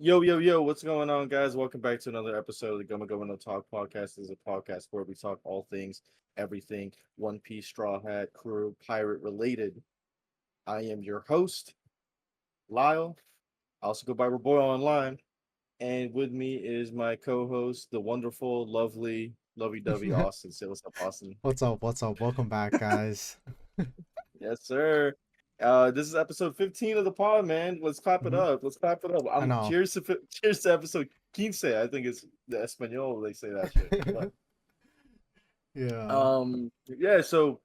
Yo, yo, yo, what's going on, guys? Welcome back to another episode of the Gomu Gomu No Talk podcast. This is a podcast where we talk all things, everything, One Piece, Straw Hat, Crew, Pirate related. I am your host, Lyle. I also go by Roboy online. And with me is my co host, the wonderful, lovely, lovey dovey Austin. Say what's up, Austin. What's up? What's up? Welcome back, guys. Yes, sir. This is episode 15 of the pod, man. Let's clap it hmm up. Let's clap it up. I I'm know. cheers to episode 15. I think it's the Espanol they say that shit. But Yeah. yeah, so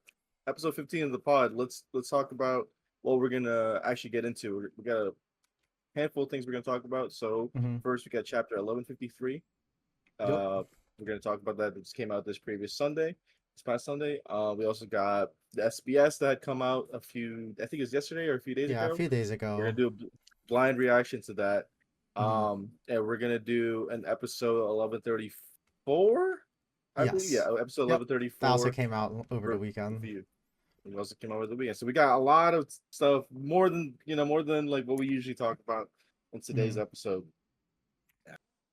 episode 15 of the pod. Let's talk about what we're gonna actually get into. We got a handful of things we're gonna talk about. So hmm first we got chapter 1153. Yep. We're gonna talk about that. That just came out this previous Sunday, this past Sunday. We also got the SBS that had come out I think it was yesterday or a few days Yeah. A ago. few days We're gonna ago. do a blind reaction to that. hmm And we're gonna do an episode 1134, I believe. Yes. Yeah, episode Yep. That also 1134 came out over the weekend. review. It also came over the weekend. So we got a lot of stuff, more than like what we usually talk about in today's hmm episode.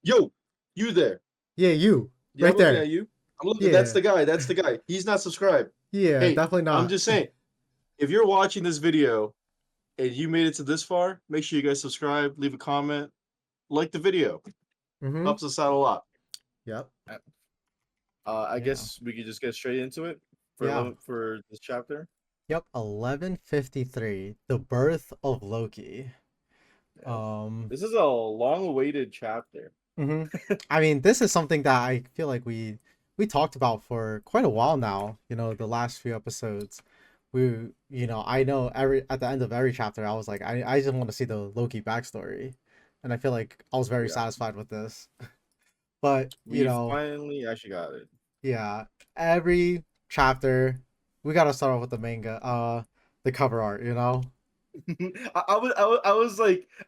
Yo, you there? Yeah, you Yeah, I'm right looking at there. you. I'm looking. That's Yeah. the guy. That's the guy. He's not subscribed. Yeah. Hey, Definitely I'm not. just saying, if you're watching this video and you made it to this far, make sure you guys subscribe, leave a comment, like the video. hmm Helps us out a lot. Yep. I Yeah. guess we could just get straight into it for Yeah. this chapter. Yep. 1153. The birth of Loki. Yeah. Um. This is a long-awaited chapter. hmm I mean, this is something that I feel like we talked about for quite a while now. The last few episodes. I know every at the end of every chapter, I was like, I just want to see the Loki backstory, and I feel like I was very Yeah, satisfied with this. But we finally actually got it. yeah, every chapter, we gotta start off with the manga, the cover art.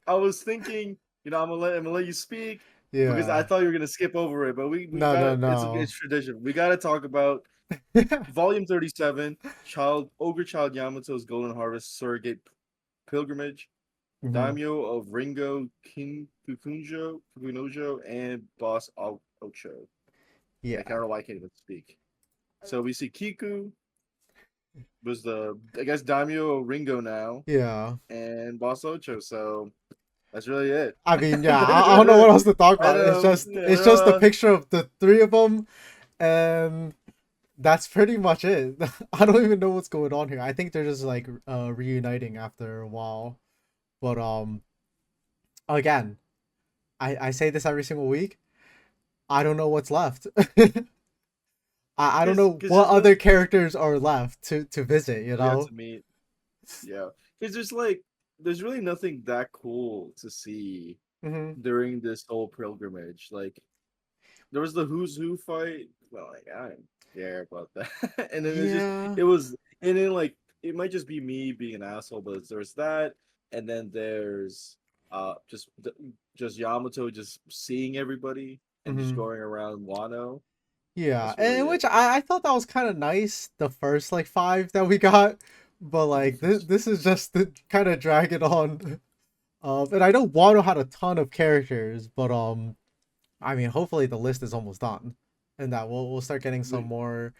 I was thinking, I'm gonna let you speak because I Yeah. thought you were gonna skip over it, but we No, no, gotta. no. It's tradition. We gotta talk about Volume 37, Ogre Child Yamato's Golden Harvest Surrogate Pilgrimage, hmm Daimyo of Ringo King Fukunojo, and Boss Ocho. I Yeah. don't know why I can't even speak. So we see Kiku was I guess Daimyo of Ringo now, Yeah. and Boss Ocho. So that's really it. I mean, yeah. I don't know what else to talk I about. It's know, just it's just a picture of the three of them, and that's pretty much it. I don't even know what's going on here. I think they're just like reuniting after a while. But again, I say this every single week. I don't know what's left. I don't know because what there's other characters are left to visit, you yeah know? to me yeah because there's really nothing that cool to see hmm during this whole pilgrimage. Like there was the Who's Who fight. Well, like I don't care about that. And then Yeah. and then like it might just be me being an asshole, but there's that, and then there's just Yamato just seeing everybody and just hmm going around Wano. Yeah. That's really And it. which I thought that was kind of nice, the first like five that we got. But like this is just kind of dragging on. And I know Wano had a ton of characters, but I mean, hopefully the list is almost done, and that we'll start getting some Wait, more,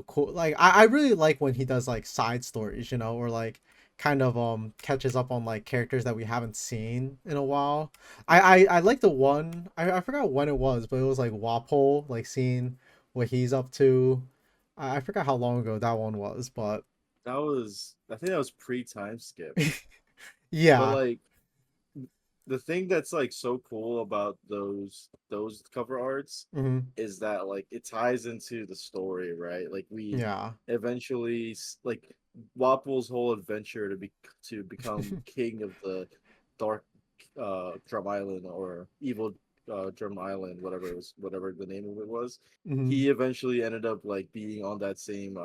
cool. Like I really like when he does like side stories, or like kind of catches up on like characters that we haven't seen in a while. I like the one I forgot when it was, but it was like Wapole, like seeing what he's up to. I forgot how long ago that one was, but I think that was pre-time skip. But yeah. like the thing that's like so cool about those cover arts hmm is that like it ties into the story, right? Like we yeah. eventually like Wapple's whole adventure to become king of the dark Drum Island or evil Drum Island, whatever the name of it was. hmm He eventually ended up like being on that same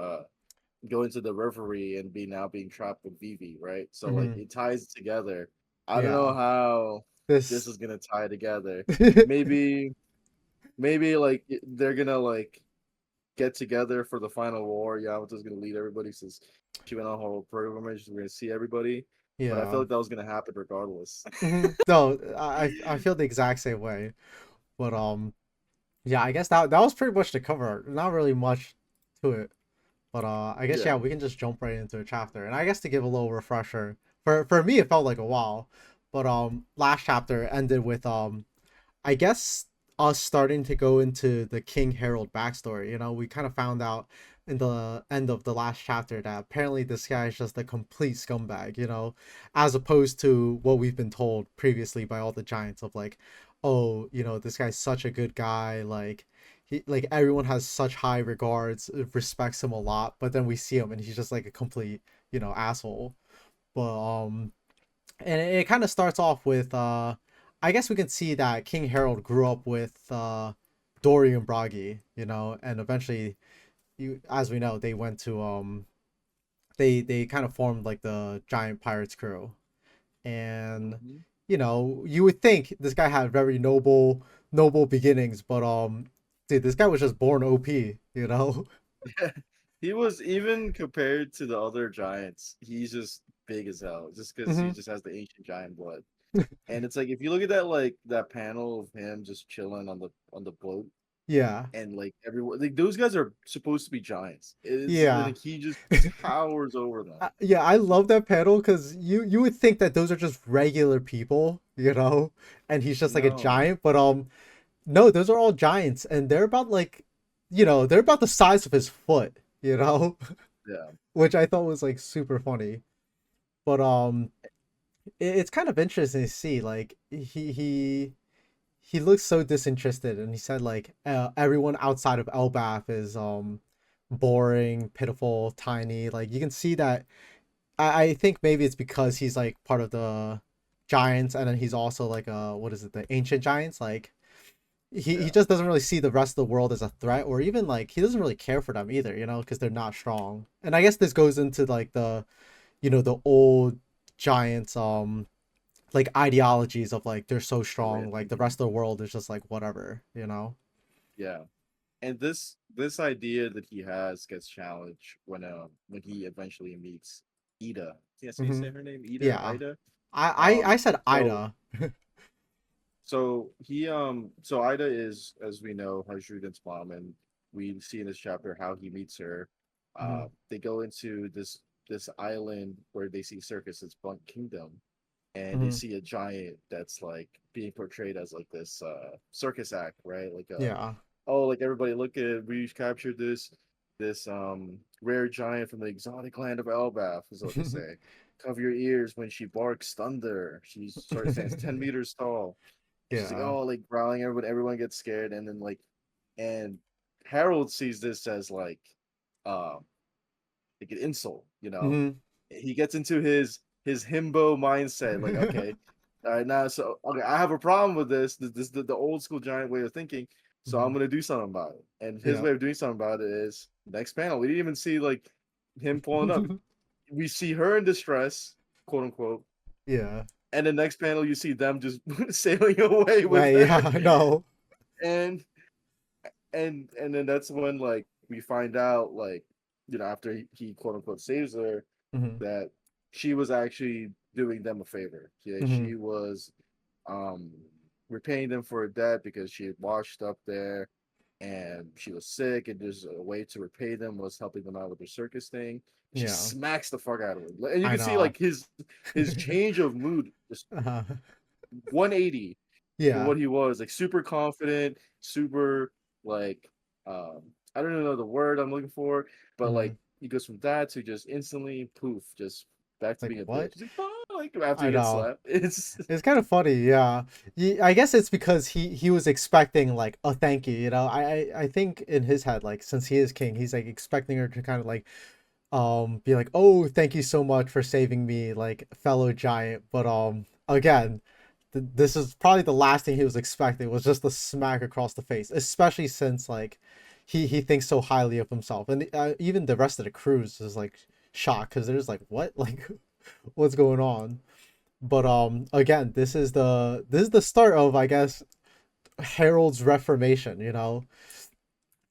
going to the reverie and being trapped with Vivi, right? So like hmm it ties together. I don't know yeah. how this This is gonna tie together. Maybe like they're gonna like get together for the final war. Yamato's gonna lead everybody since she went on her whole pilgrimage. We're gonna see everybody, but I feel Yeah. like that was gonna happen regardless. No, I feel the exact same way. But yeah, I guess that was pretty much the cover. Not really much to it. But I guess Yeah. yeah, we can just jump right into a chapter. And I guess to give a little refresher, for me it felt like a while. But last chapter ended with I guess us starting to go into the King Harold backstory. You know, we kind of found out in the end of the last chapter that apparently this guy is just a complete scumbag, you know, as opposed to what we've been told previously by all the giants of like, oh, you know, this guy's such a good guy, like he like everyone has such high regards, respects him a lot, but then we see him and he's just like a complete, you know, asshole. But and it kind of starts off with I guess we can see that King Harold grew up with Dorian Bragi, you know, and eventually you as we know they went to they kind of formed like the giant pirates crew. And Hmm. you know, you would think this guy had very noble beginnings, but dude, this guy was just born OP, you know. He was even compared to the other giants. He's just big as hell, just because he Hmm. just has the ancient giant blood. And it's like if you look at that like that panel of him just chilling on the boat, Yeah. and like everyone like those guys are supposed to be giants. It's Yeah. like he just towers over them. Yeah, I love that panel because you would think that those are just regular people, you know, and he's just like a No, giant, but no, those are all giants, and they're about like, you know, they're about the size of his foot, you know, yeah, which I thought was like super funny. But it's kind of interesting to see like he looks so disinterested, and he said like everyone outside of Elbath is boring, pitiful, tiny. Like you can see that I think maybe it's because he's like part of the giants, and then he's also like what is it, the ancient giants? Like he yeah, just doesn't really see the rest of the world as a threat, or even like he doesn't really care for them either, you know, because they're not strong. And I guess this goes into like the, you know, the old giants like ideologies of like they're so the way strong, of like the thinking. rest of the world is just like whatever, you know. Yeah, and this idea that he has gets challenged when he eventually meets Ida. Yes, you Hmm. say her name, Ida or Yeah, Ida. I said So Ida. so Ida is, as we know, Harjrudin's mom, and we see in this chapter how he meets her. Hmm. They go into this island where they see circus, it's Blunt Kingdom, and they Hmm. see a giant that's like being portrayed as like this circus act, right? Like Yeah. oh, like everybody look at it, we captured this rare giant from the exotic land of Elbath, is what they say. Cover your ears when she barks thunder. She sort of stands 10 meters tall. She's like, Yeah. oh, like growling, everyone gets scared, and then like, and Harold sees this as um, like an insult, you know. Hmm. He gets into his himbo mindset, like, okay, all right, now, so okay, I have a problem with this the old school giant way of thinking, so I'm gonna do something about it. And his Yeah. way of doing something about it is next panel. We didn't even see like him pulling up. We see her in distress, quote unquote, Yeah. and the next panel you see them just sailing away with Right. her, Yeah. No. and and then that's when like we find out like after he quote unquote saves her Hmm. that she was actually doing them a favor. Yeah, Hmm. she was um repaying them for a debt because she had washed up there and she was sick, and there's a way to repay them was helping them out with their circus thing. She Yeah. smacks the fuck out of him, and you I can see know. like his change of mood just Uh-huh. 180 from Yeah. what he was, like super confident, super like um I don't even know the word I'm looking for, but Hmm. like he goes from that to just instantly poof, just back to Like being a what? bitch. He's like, oh, like after I he gets know. slapped. It's It's kind of funny, yeah. I guess it's because he was expecting like a thank you, you know. I think in his head, like since he is king, he's like expecting her to kind of like be like, oh, thank you so much for saving me, like fellow giant. But again, this is probably the last thing he was expecting was just the smack across the face, especially since like he thinks so highly of himself, and even the rest of the crews is like shocked because there's like what like what's going on. But again, this is the start of, I guess, Harold's reformation, you know.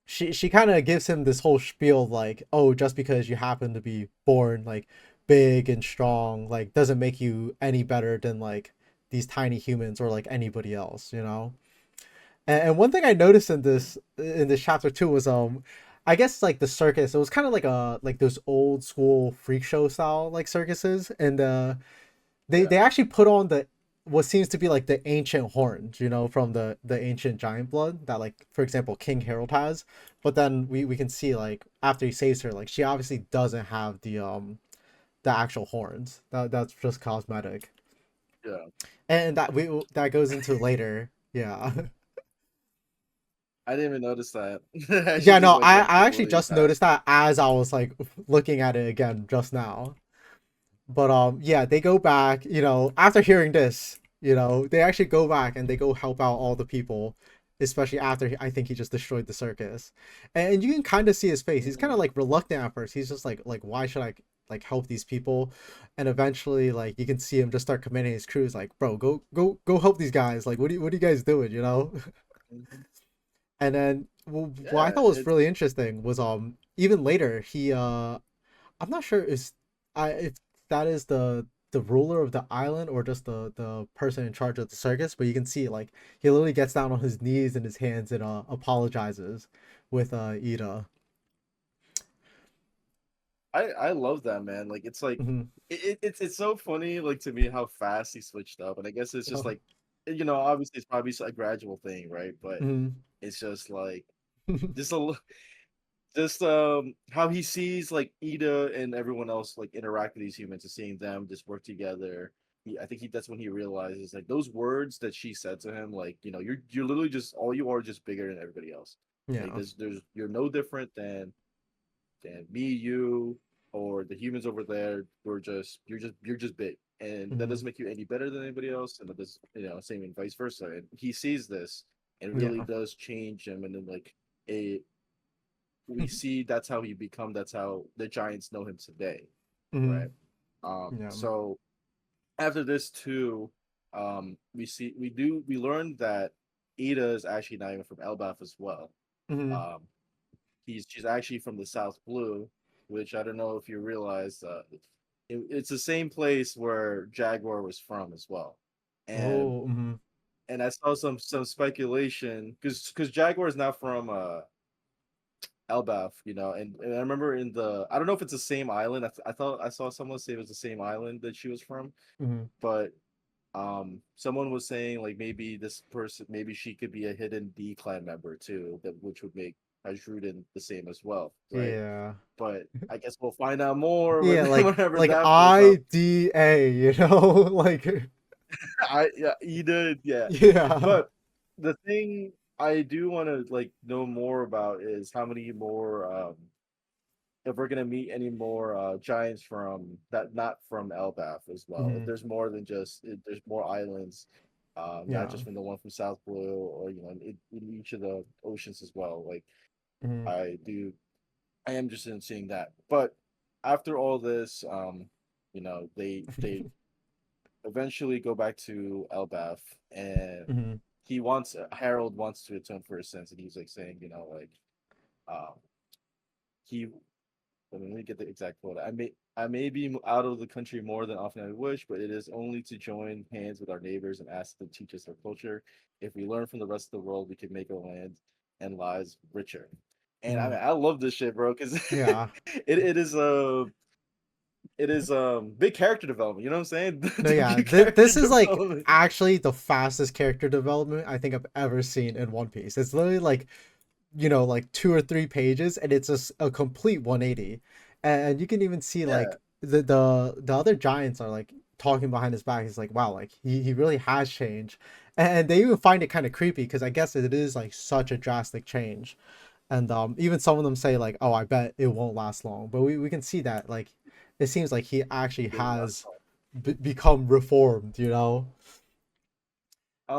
She kind of gives him this whole spiel like, oh, just because you happen to be born like big and strong like doesn't make you any better than like these tiny humans or like anybody else, you know. And one thing I noticed in this chapter too was I guess like the circus, it was kind of like a like those old school freak show style like circuses, and Yeah. they actually put on the what seems to be like the ancient horns, you know, from the ancient giant blood that like for example King Harold has. But then we can see like after he saves her, like she obviously doesn't have the actual horns. That's just cosmetic. Yeah. And that goes into later. Yeah. I didn't even notice that. I Yeah, should just no, like went I actually completely just past. noticed that as I was like looking at it again just now. But yeah, they go back, you know, after hearing this, you know, they actually go back and they go help out all the people, especially after I think he just destroyed the circus. And you can kind of see his face. He's kind of Mhm. like reluctant at first. He's just like why should I like help these people? And eventually like you can see him just start commanding his crew. He's like, "Bro, go help these guys. Like what are you guys doing, you know?" Mhm. And then what I Yeah, thought was it's really interesting was even later he I'm not sure if that is the ruler of the island or just the person in charge of the circus, but you can see like he literally gets down on his knees and his hands and apologizes with Ida. I love that, man. Like it's like Hmm. it's so funny like to me how fast he switched up, and I guess it's just Oh. like obviously it's probably a gradual thing, right? But Hmm. it's just like just just how he sees like Ida and everyone else like interact with these humans and seeing them just work together. I think that's when he realizes like those words that she said to him, like you're literally just all you are just bigger than everybody else. Like Yeah. there's you're no different than me, you, or the humans over there. You're just big, and that Hmm. doesn't make you any better than anybody else. And that does same and vice versa. And he sees this and really Yeah. does change him, and then like a we see that's how he become. That's how the Giants know him today, Hmm. right? Yeah. So after this too, we learned that Ida is actually not even from Elbaf as well. Hmm. Um, she's actually from the South Blue, which I don't know if you realize. It's the same place where Jaguar was from as well, and Oh. Hmm. I saw some speculation because Jaguar is not from Elbaf, and I remember I don't know if it's the same island. I thought I saw someone say it was the same island that she was from, Hmm. but someone was saying like maybe this person, maybe she could be a hidden D clan member too, that which would make Hajrudin the same as well, right? Yeah. But I guess we'll find out more when Yeah, whenever like that pulls up. IDA, you know, like Yeah, he did, yeah. yeah. But the thing I do want to like know more about is how many more if we're gonna meet any more giants from that not from Elbaf as well. If Hmm. there's more than just if there's more islands, not Yeah. just from the one from South Blue or in each of the oceans as well. Like Hmm. I do, I am interested in seeing that. But after all this, they eventually go back to Elbaf, and Hmm. Harold wants to atone for his sins, and he's like saying, um, he let me get the exact quote. I may be out of the country more than often I wish, but it is only to join hands with our neighbors and ask them to teach us our culture. If we learn from the rest of the world, we can make our land and lives richer. And I Hmm. mean, I love this shit, bro, because Yeah. it is big character development. You know what I'm saying? No, The yeah. big character This is like development. actually the fastest character development I think I've ever seen in One Piece. It's literally like, you know, like 2 or 3 pages, and it's a complete 180. And you can even see Yeah, like the other giants are like talking behind his back. He's like, wow, like he really has changed. And they even find it kind of creepy because I guess it is like such a drastic change. And even some of them say like, oh, I bet it won't last long. But we can see that like it seems like he actually it will last has long. become reformed, you know.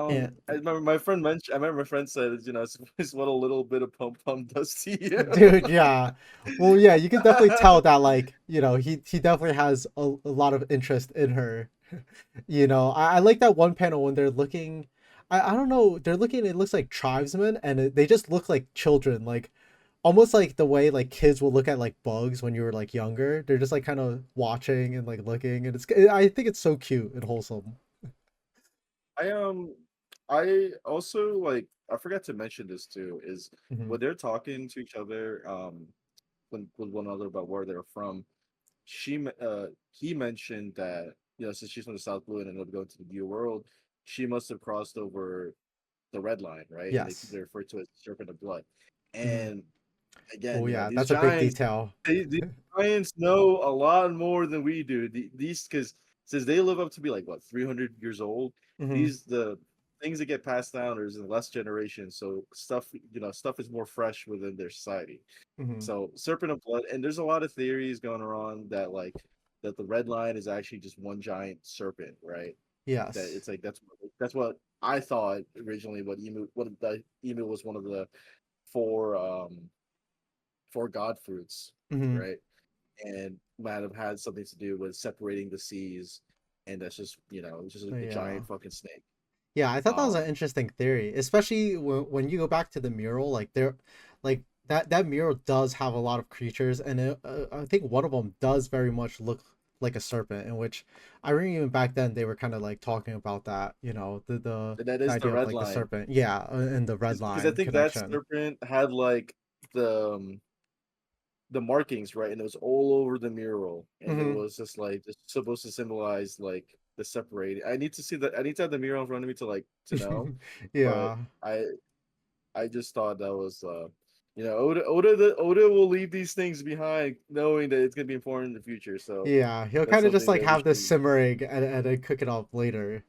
And I remember my friend mentioned. I remember my friend said, it's what a little bit of pump pump does to you. dude, yeah. Well, yeah, you can definitely tell that like, you know, he definitely has a lot of interest in her. You know, I like that one panel when they're looking, I don't know, they're looking, it looks like tribesmen, and they just look like children, like almost like the way like kids will look at like bugs when you were like younger. They're just like kind of watching and like looking, and I think it's so cute and wholesome. I I also like I forgot to mention this too is Hmm. when they're talking to each other when with one another about where they're from. He mentioned that since she's from the South Blue and ended up going to the New World, she must have crossed over the red line, right? And Yes. they refer to it as serpent of blood. Hmm. And again, Oh yeah, these that's a big giants, detail. these giants know a lot more than we do. These because since they live up to be like what 300 years old, Hmm. these the things that get passed down is in less generations. So stuff is more fresh within their society. Hmm. So Serpent of Blood, and there's a lot of theories going around that that the red line is actually just one giant serpent, right? That Yes. it's like that's what I thought originally. What the emu was one of the four four god fruits, Hmm. right? And might have had something to do with separating the seas, and that's just it's just a Yeah. giant fucking snake. Yeah, I thought that was an Um, interesting theory, especially when you go back to the mural. Like there, like that mural does have a lot of creatures, and I think one of them does very much look like a serpent. In which I remember even back then they were kind of like talking about that, and that the is the idea of red like the line serpent, yeah, and the red because I line think that connection. serpent had like the markings, right? And it was all over the mural, and it Hmm. was just like just supposed to symbolize like the separating. I need to see that. I need to have the mural in front of me to to know, but Yeah, I I just thought that was Oda will leave these things behind, knowing that it's gonna be important in the future. So yeah, he'll that's kind of just something like that we have this should. simmering and then cook it up later.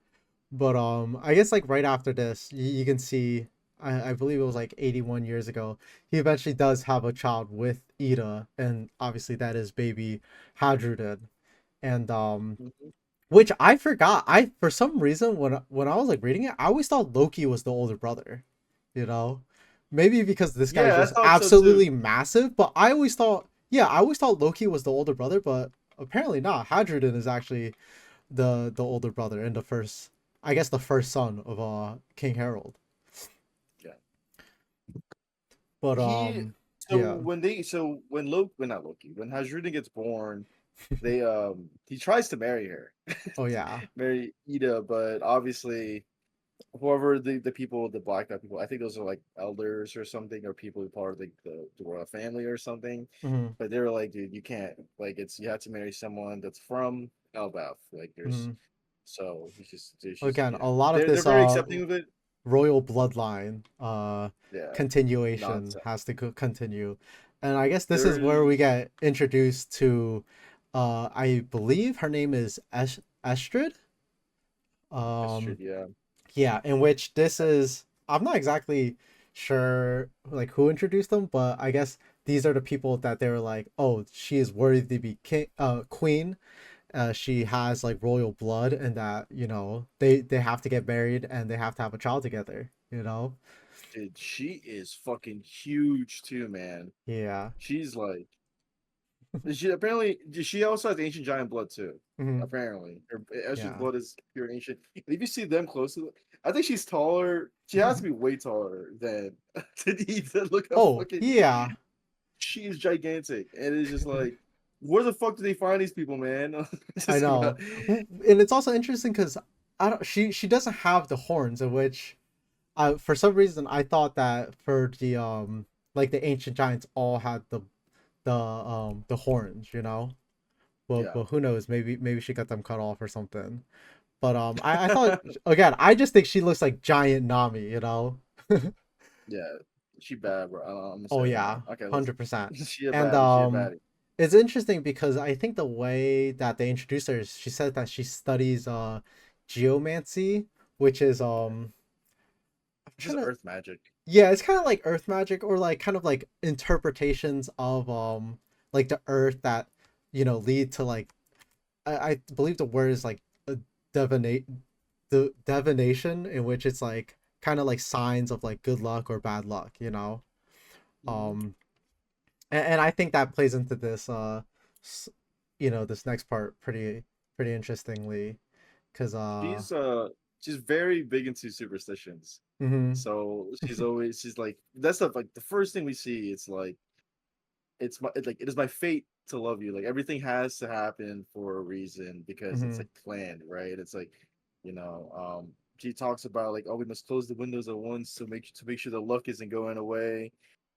But I guess like right after this, you can see, I believe it was like 81 years ago. He eventually does have a child with Ida, and obviously that is baby Hadrudin. And Mhm. which I forgot. I for some reason when I was like reading it, I always thought Loki was the older brother. You know, maybe because this guy's Yeah, I just thought so too. absolutely massive. But I always thought, yeah, I always thought Loki was the older brother, but apparently not. Hadrudin is actually the older brother and the first, I guess, the first son of King Harold. Yeah. But He yeah. so when Loki when not Loki when Hasrudin gets born, they he tries to marry her, Oh yeah. marry Ida, but obviously whoever the people, the black guy people, I think those are like elders or something, or people who are part of the royal family or something. Hmm. But they were like, dude, you can't, like, it's you have to marry someone that's from Elbaf. Like, there's Hmm. so it's just Again, a lot of they're this very accepting of it. royal bloodline Yeah, continuation nonsense. has to continue. And I guess this is where we There's get introduced to I believe her name is Estrid. Astrid, Um yeah. yeah, in which this is, I'm not exactly sure like who introduced them, but I guess these are the people that they were like, oh, she is worthy to be queen. She has like royal blood, and that they have to get married and they have to have a child together. Dude, she is fucking huge too, man. Yeah. She's like she apparently she also has ancient giant blood too. Hmm. Apparently, her Esther's Yeah. blood is pure ancient. If you see them closely, I think she's taller. She has to be way taller than to need to look how Oh fucking yeah. she is gigantic, and it's just like, where the fuck do they find these people, man? I Just about know. And it's also interesting because I don't she doesn't have the horns, in which for some reason I thought that for the like the ancient giants all had the horns, but yeah, who knows, maybe she got them cut off or something. But I thought, again, I just think she looks like giant Nami. yeah, she bad, bro. I'm gonna Oh say it right yeah, now. Okay, let's. 100%. She a And baddie. She a baddie. it's interesting because I think the way that they introduced her, she said that she studies geomancy, which is I'm Just trying to, earth magic. yeah, it's kind of like earth magic, or like kind of like interpretations of like the earth that lead to like, I believe the word is like a divinate the divination, in which it's like kind of like signs of like good luck or bad luck. Mhm. um and I think that plays into this this next part pretty interestingly, because She's she's very big into superstitions. Mm-hmm. So she's like that stuff. Like the first thing we see, it's like it is my fate to love you. Like everything has to happen for a reason because it's Mm-hmm. like planned, right? It's like, she talks about like, oh, we must close the windows at once to make sure the luck isn't going away.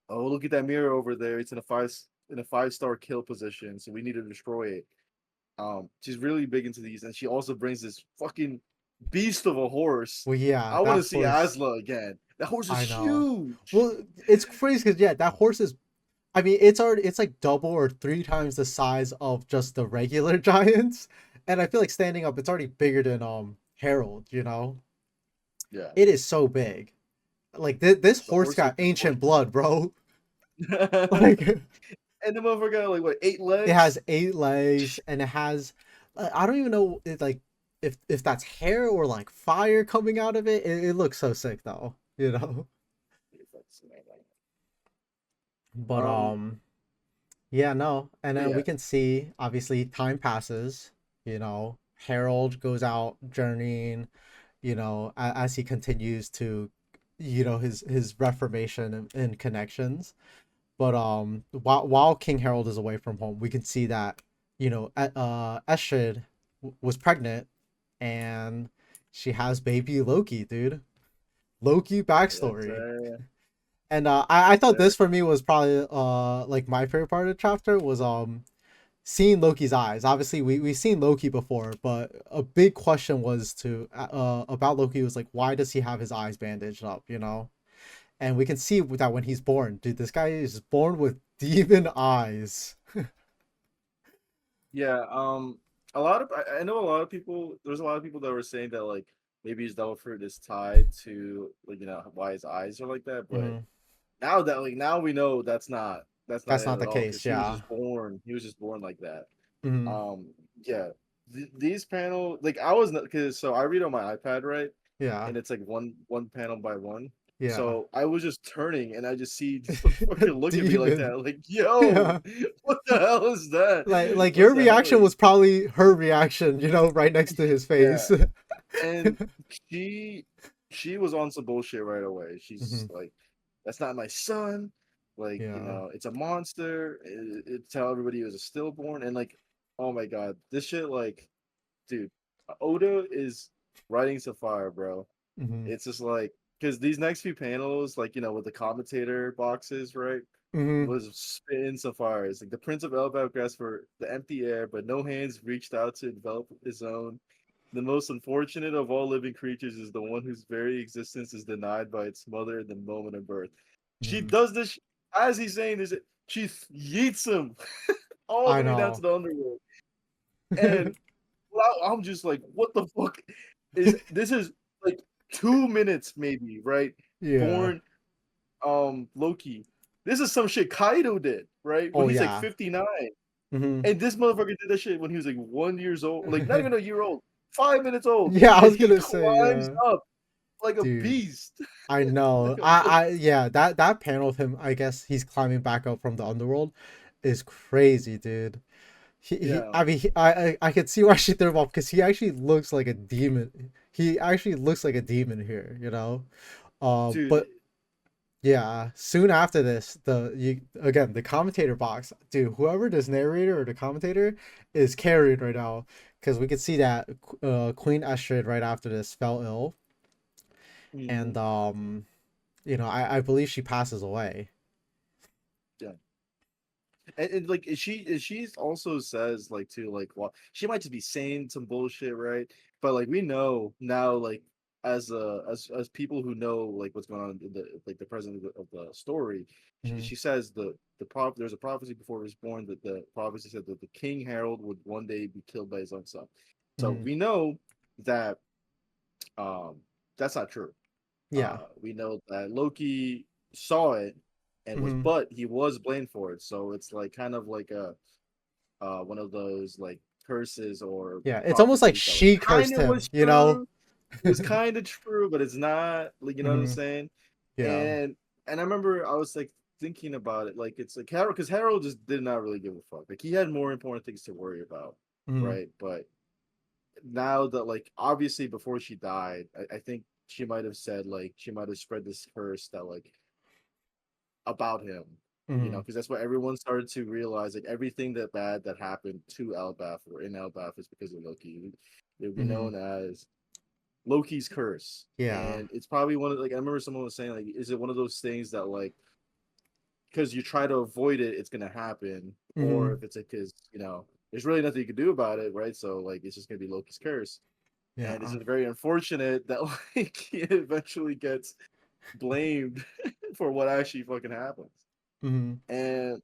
Oh, look at that mirror over there. It's in a 5-star kill position, so we need to destroy it. She's really big into these, and she also brings this fucking beast of a horse. Well, yeah, I want that to see horse. Asla again. That horse is I know. huge. Well, it's crazy because yeah, that horse is. I mean, it's like double or three times the size of just the regular giants, and I feel like standing up, it's already bigger than Harold. You know, Yeah, it is so big. Like this the horse horse is got ancient monumental. blood, bro. And Like the motherfucker got like what, 8 it has legs? 8 legs and it has I don't even know like if that's hair or like fire coming out of it. It looks so sick though, you know. But Um, yeah, no. And but then yeah, we can see obviously time passes, you know. Harold goes out journeying, you know, as he continues to his reformation and connections. But while King Harold is away from home, we can see that Estrid was pregnant, and she has baby Loki, dude. Loki yes, backstory. sir. And I thought Sir. this for me was probably like my favorite part of the chapter was seeing Loki's eyes. Obviously we've seen Loki before, but a big question was to about Loki was like, why does he have his eyes bandaged up, you know? And we can see that when he's born, dude, this guy is born with demon eyes. Yeah, I know a lot of people. There's a lot of people that were saying that like maybe his devil fruit is tied to like why his eyes are like that. But Hmm. now we know that's not That's it not at the all case. because he was Yeah. just born. He was just born like that. Hmm. Um, yeah, these panel like I was not because so I read on my iPad, right, Yeah. and it's like one panel by one. Yeah. So I was just turning and I just see this motherfucker look at me like Demon. that, like, yo, Yeah. what the hell is that? Like What your the hell? reaction was probably her reaction, right next to his Yeah. face. And she she was on some bullshit right away. Hmm. She's like, that's not my son. Like, Yeah. it's a monster. Tell everybody it was a stillborn. And like, oh my god, this shit, like, dude, Oda is writing to fire, bro. Hmm. It's just like because these next few panels, like, with the commentator boxes, right? Hmm. Was spitting so far. It's like the Prince of Elbaf asked for the empty air, but no hands reached out to develop his own. The most unfortunate of all living creatures is the one whose very existence is denied by its mother in the moment of birth. She Hmm. does this as he's saying this. She yeets him all I the way down to know. the underworld, and I'm just like, what the fuck is this? Is like 2 minutes maybe, right? Yeah. Born Loki. This is some shit Kaido did, right? When Oh he's like yeah. 59. Hmm. And this motherfucker did that shit when he was like 1 years old, like not even a year old, 5 minutes old. Yeah, I And was he gonna say, climbs up like a dude. beast. I know. Like a I yeah, that panel of him, I guess he's climbing back up from the underworld is crazy, dude. yeah. I mean, I could see why she threw him off because he actually looks like a demon. He actually looks like a demon here, you know. Dude, But yeah, soon after this, the commentator box, dude, whoever this narrator or the commentator is carried right now, because we could see that Queen Estrid right after this fell ill, and mhm, I believe she passes away. yeah. And like she also says like too like well she might just be saying some bullshit, right? But like we know now, like as people who know like what's going on in the present of the story, Hmm. she says there's a prophecy before he was born that the prophecy said that the King Harold would one day be killed by his own son. So Hmm. we know that um that's not true. Yeah. We know that Loki saw it and Hmm. but he was blamed for it. So it's like kind of like a one of those like curses or Yeah. It's almost like prophecies that like she kind cursed of him, was you know. true. It was kind of true, but it's not. Like, you know what I'm Hmm. saying? Yeah. And I remember I was like thinking about it, like it's like Harold, because Harold just did not really give a fuck. Like he had more important things to worry about, Hmm. right? But now that like obviously before she died, I think she might have said like she might have spread this curse that like about him, Mm-hmm. because that's what everyone started to realize. Like everything that bad that happened to Elbaf or in Elbaf is because of Loki. It would be Mm-hmm. known as Loki's curse, Yeah. and it's probably one of like I remember someone was saying like, is it one of those things that like because you try to avoid it, it's gonna happen, or Mm-hmm. if it's because there's really nothing you can do about it, right? So like it's just gonna be Loki's curse, and it's Yeah. very unfortunate that like it eventually gets blamed for what actually fucking happens, Mm-hmm. and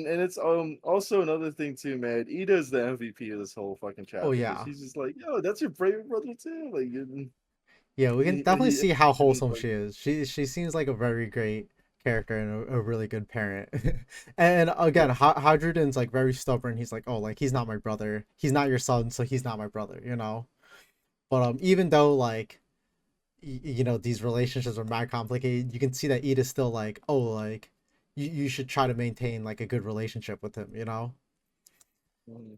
and it's also another thing too, man. Ida's the MVP of this whole fucking Oh chapter because yeah. he's just like, yo, that's your brave brother too, like, Yeah, we can definitely he see how and, wholesome like, she is. She seems like a very great character and a really good parent. And again, yeah, Hadruden's like very stubborn. He's like, oh, like he's not my brother. He's not your son, so he's not my brother. But even though like these relationships are mad complicated, you can see that Ida's still like, oh, like you should try to maintain like a good relationship with him. mhm.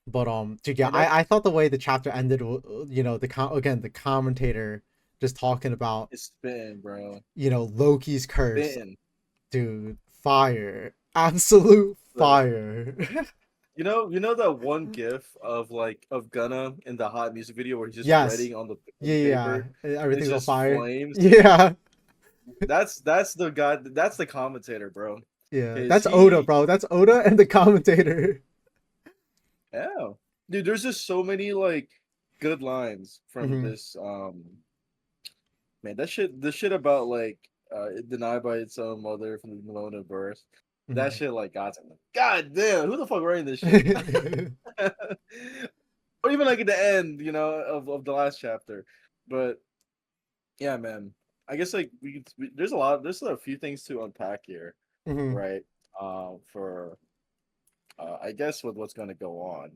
But dude, yeah, And I that's thought the way the chapter ended, again the commentator just talking about it's spin, bro, Loki's curse, spin. dude, fire, absolute Look, fire. you know that one GIF of like of Gunna in the hot music video where he's just Yes, writing on the yeah, paper and it's everything's on just fire. flames. Yeah, That's the guy. That's the commentator, bro. yeah, Because that's Oda, he bro. That's Oda and the commentator. Yeah. Dude, there's just so many like good lines from Hmm. this man, this shit about like denied by its own mother from the moment of birth. That Hmm. shit like got to me. God damn, who the fuck writing this shit? Or even like at the end, of the last chapter. But yeah, man. I guess like there's a few things to unpack here, Hmm. right? For I guess with what's gonna go on.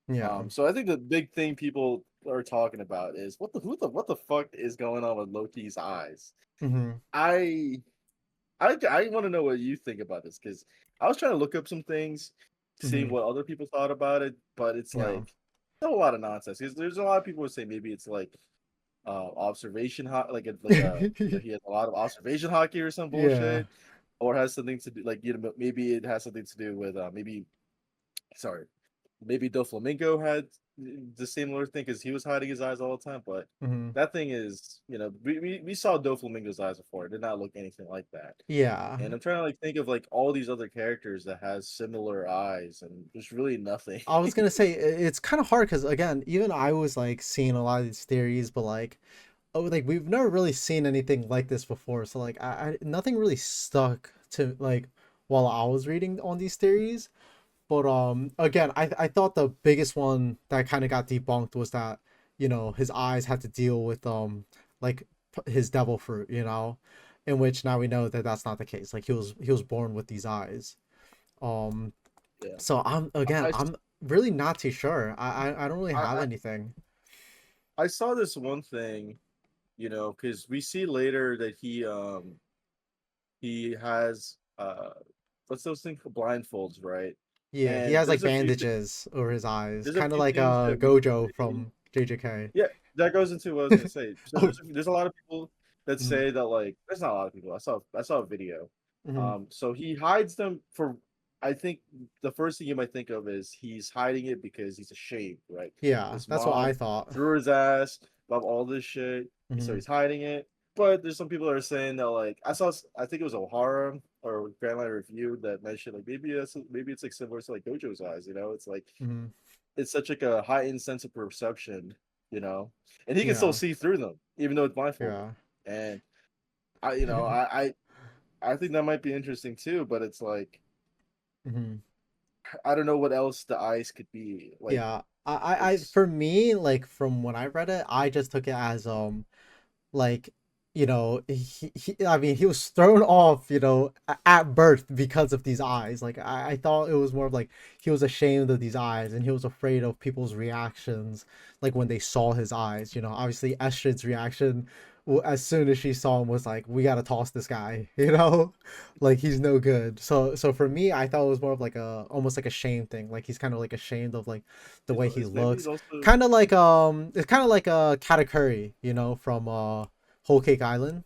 Yeah. So I think the big thing people are talking about is what the fuck is going on with Loki's eyes. Hmm. I I want to know what you think about this because I was trying to look up some things, seeing Hmm. what other people thought about it, but it's Yeah. like a lot of nonsense. There's a lot of people who say maybe it's like observation he has a lot of observation hockey or some Yeah. bullshit, or has something to do like maybe it has something to do with maybe sorry maybe Doflamingo had the similar thing because he was hiding his eyes all the time. But Hmm. that thing is, we saw Doflamingo's eyes before. It did not look anything like that. Yeah. And I'm trying to like think of like all these other characters that has similar eyes, and there's really nothing. I was gonna say it's kind of hard because again, even I was like seeing a lot of these theories, but like, oh, like we've never really seen anything like this before. So like, I nothing really stuck to like while I was reading on these theories. But again, I thought the biggest one that kind of got debunked was that his eyes had to deal with like his devil fruit, in which now we know that that's not the case. Like he was born with these eyes. Um, Yeah, so I, I'm really not too sure. I don't really I have I anything. I saw this one thing, because we see later that he has what's those things called? Blindfolds, right? Yeah, he And has like bandages over his eyes, there's a kind of few like things that we Gojo see. from JJK. Yeah, that goes into what I was gonna say. So Oh. there's a lot of people that Mm-hmm. say that like there's not a lot of people. I saw a video. Mm-hmm. So he hides them for. I think the first thing you might think of is he's hiding it because he's ashamed, right? Yeah, His that's what I mom thought. threw his ass about all this shit, so Mm-hmm. he's hiding it. But there's some people that are saying that like I think it was O'Hara or Grandma Review that mentioned like maybe it's like similar to like Gojo's eyes. It's like Mm-hmm. it's such like a heightened sense of perception, and he can still Yeah, see through them even though it's blindfolded. yeah. And I think that might be interesting too. But it's like Mm-hmm. I don't know what else the eyes could be. Like Yeah, I it's for me, like from when I read it, I just took it as like I mean he was thrown off at birth because of these eyes. Like I thought it was more of like he was ashamed of these eyes and he was afraid of people's reactions like when they saw his eyes. Obviously Estrid's reaction as soon as she saw him was like, we gotta toss this guy, you know, like he's no good. So for me, I thought it was more of like a almost like a shame thing. Like he's kind of like ashamed of like the way he Maybe he's looks. also Kind of like it's kind of like Katakuri, you know, from Whole Cake Island,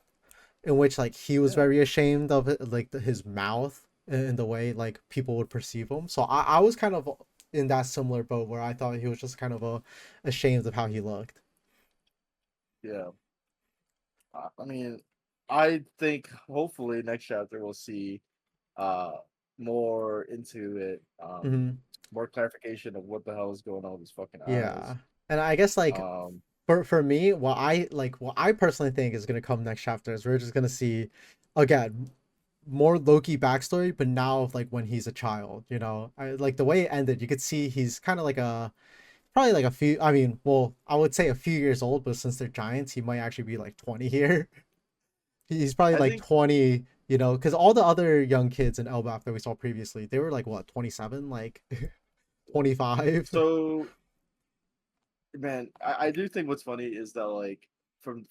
in which like he was yeah very ashamed of it, like his mouth and the way like people would perceive him. So I was kind of in that similar boat where I thought he was just kind of ashamed of how he looked. yeah. I mean, I think hopefully next chapter we'll see uh more into it, Hmm. more clarification of what the hell is going on with these fucking eyes. Yeah, and I guess like Um, for me, what I personally think is gonna come next chapter is we're just gonna see again more Loki backstory, but now of like when he's a child. You know, like the way it ended, you could see he's kind of like a probably like a few. I mean, well, I would say a few years old, but since they're giants, he might actually be like 20 here. He's probably I like think 20. You know, because all the other young kids in Elbaf that we saw previously, they were like what 27, like 25. so. Man, I do think what's funny is that like from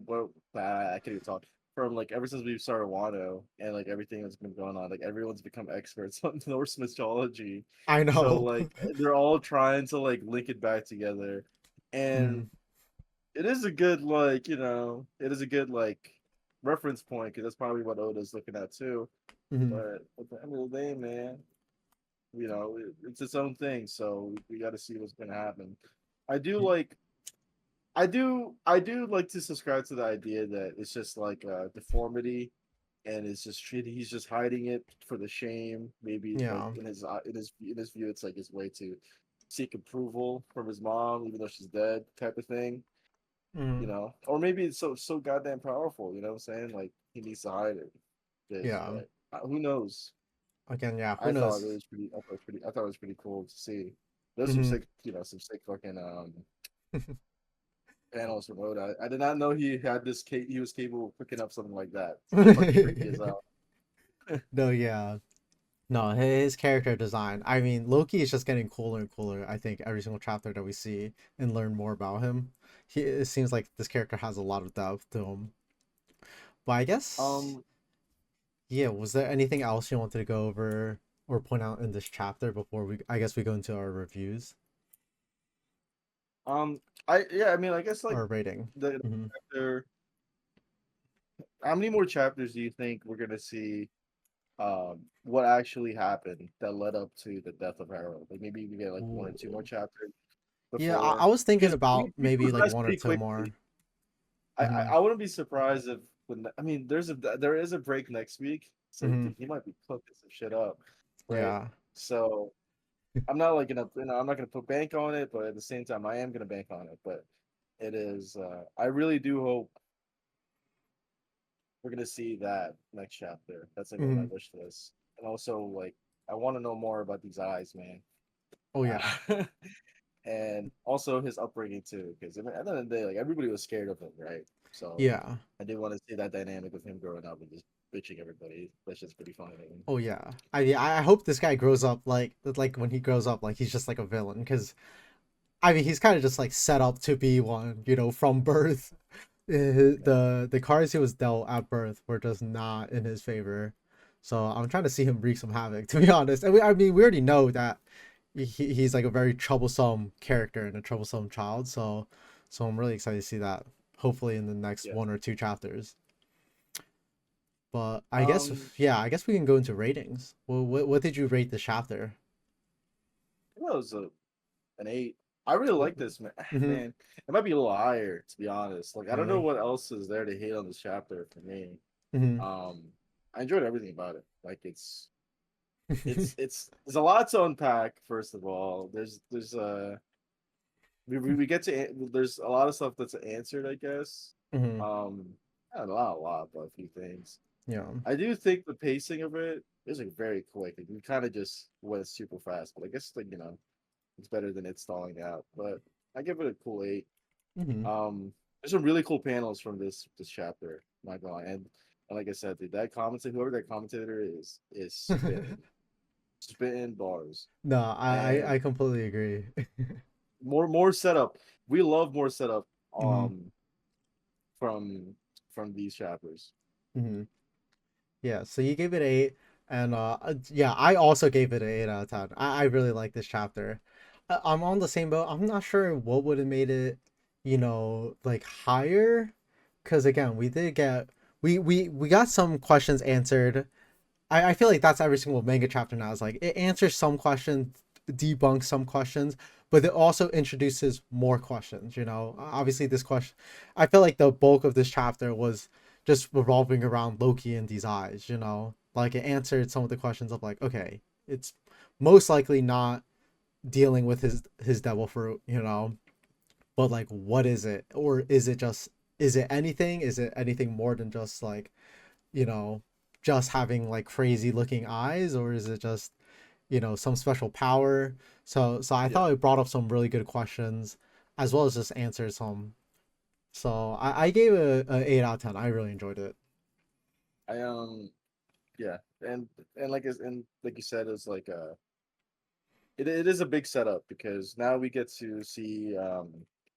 what I can't even talk from like ever since we've started Wano and like everything that's been going on, like everyone's become experts on Norse mythology. I So know. like they're all trying to like link it back together, and Mm, it is a good like it is a good like reference point because that's probably what Oda's looking at too. mm, But at the end of the day, man, it's its own thing. So we got to see what's gonna happen. I do like I do like to subscribe to the idea that it's just like a deformity and it's just treated he's just hiding it for the shame. Maybe like yeah. in his view it's like his way to seek approval from his mom, even though she's dead, type of thing. Mm, Or maybe it's so goddamn powerful, you know what I'm saying? Like he needs to hide it. This, yeah. but who knows? Again, yeah. Who I thought it knows? was pretty. I thought it was pretty. I thought it was pretty cool to see. There's some Hmm. sick, some sick fucking panels from Oda. I did not know he had this. He was capable of picking up something like that. It's fucking freaky as hell. No, yeah. No, his character design. I mean, Loki is just getting cooler and cooler. I think every single chapter that we see and learn more about him, it seems like this character has a lot of depth to him. But I guess, Um, yeah. Was there anything else you wanted to go over or point out in this chapter before I guess we go into our reviews um, I yeah. I mean, I guess like or rating? the Hmm. chapter. How many more chapters do you think we're gonna see? What actually happened that led up to the death of Harold? Like maybe we get like one or two more Ooh. chapters Yeah, I before, was thinking because about we maybe like progressed one or pretty two quickly. more. I, I Hmm. I wouldn't be surprised if I mean there is a break next week, so Hmm. he might be cooking some shit up, right? Yeah. So I'm not like gonna I'm not gonna put bank on it, but at the same time I am gonna bank on it. But it is I really do hope we're gonna see that next chapter. That's like on my Hmm. wish list, and also like I want to know more about these eyes, man. Oh yeah. And also his upbringing too, because I mean, at the end of the day, like everybody was scared of him, right? So Yeah. I did want to see that dynamic of him growing up and just bitching everybody. That's just pretty funny. Oh yeah. I hope this guy grows up like when he grows up like he's just like a villain because I mean he's kind of just like set up to be one, you know, from birth. Yeah. The cards he was dealt at birth were just not in his favor. So I'm trying to see him wreak some havoc, to be honest. And I mean, we already know that he's like a very troublesome character and a troublesome child. So I'm really excited to see that. Hopefully in the next Yeah. one or two chapters. But I guess Um, yeah, I guess we can go into ratings. Well, what did you rate the chapter? it was an 8. I really like this, man. Mm-hmm. Man, it might be a little higher to be honest. Like I don't know Really? what else is there to hate on this chapter for me. Mm-hmm. Um, I enjoyed everything about it. Like it's there's a lot to unpack. First of all, there's we get to there's a lot of stuff that's answered, I guess. Mm-hmm. Um, not a lot, but a few things. Yeah. I do think the pacing of it is like very quick. Like, we kind of just went super fast, but I guess like it's better than it stalling out. But I give it a cool 8. Mm-hmm. There's some really cool panels from this chapter. Not gonna lie. And like I said, dude, whoever that commentator is spitting bars, No, and I completely agree. more setup. We love more setup. Mm-hmm. from these chapters. Hmm. Yeah, so you gave it 8, and yeah, I also gave it an 8 out of 10. I really like this chapter. I'm on the same boat. I'm not sure what would have made it, like higher, because again, we did get we got some questions answered. I feel like that's every single manga chapter now. Is like it answers some questions, debunks some questions, but it also introduces more questions. Obviously this question, I feel like the bulk of this chapter was just revolving around Loki and these eyes. Like it answered some of the questions of like, okay, it's most likely not dealing with his devil fruit. But like, what is it, or is it anything? Is it anything more than just like you know, just having like crazy looking eyes, or is it just, some special power? So I Yeah, thought it brought up some really good questions as well as just answered some. So I gave it a 8 out of 10. I really enjoyed it. I yeah, and like you said, it's like it is a big setup because now we get to see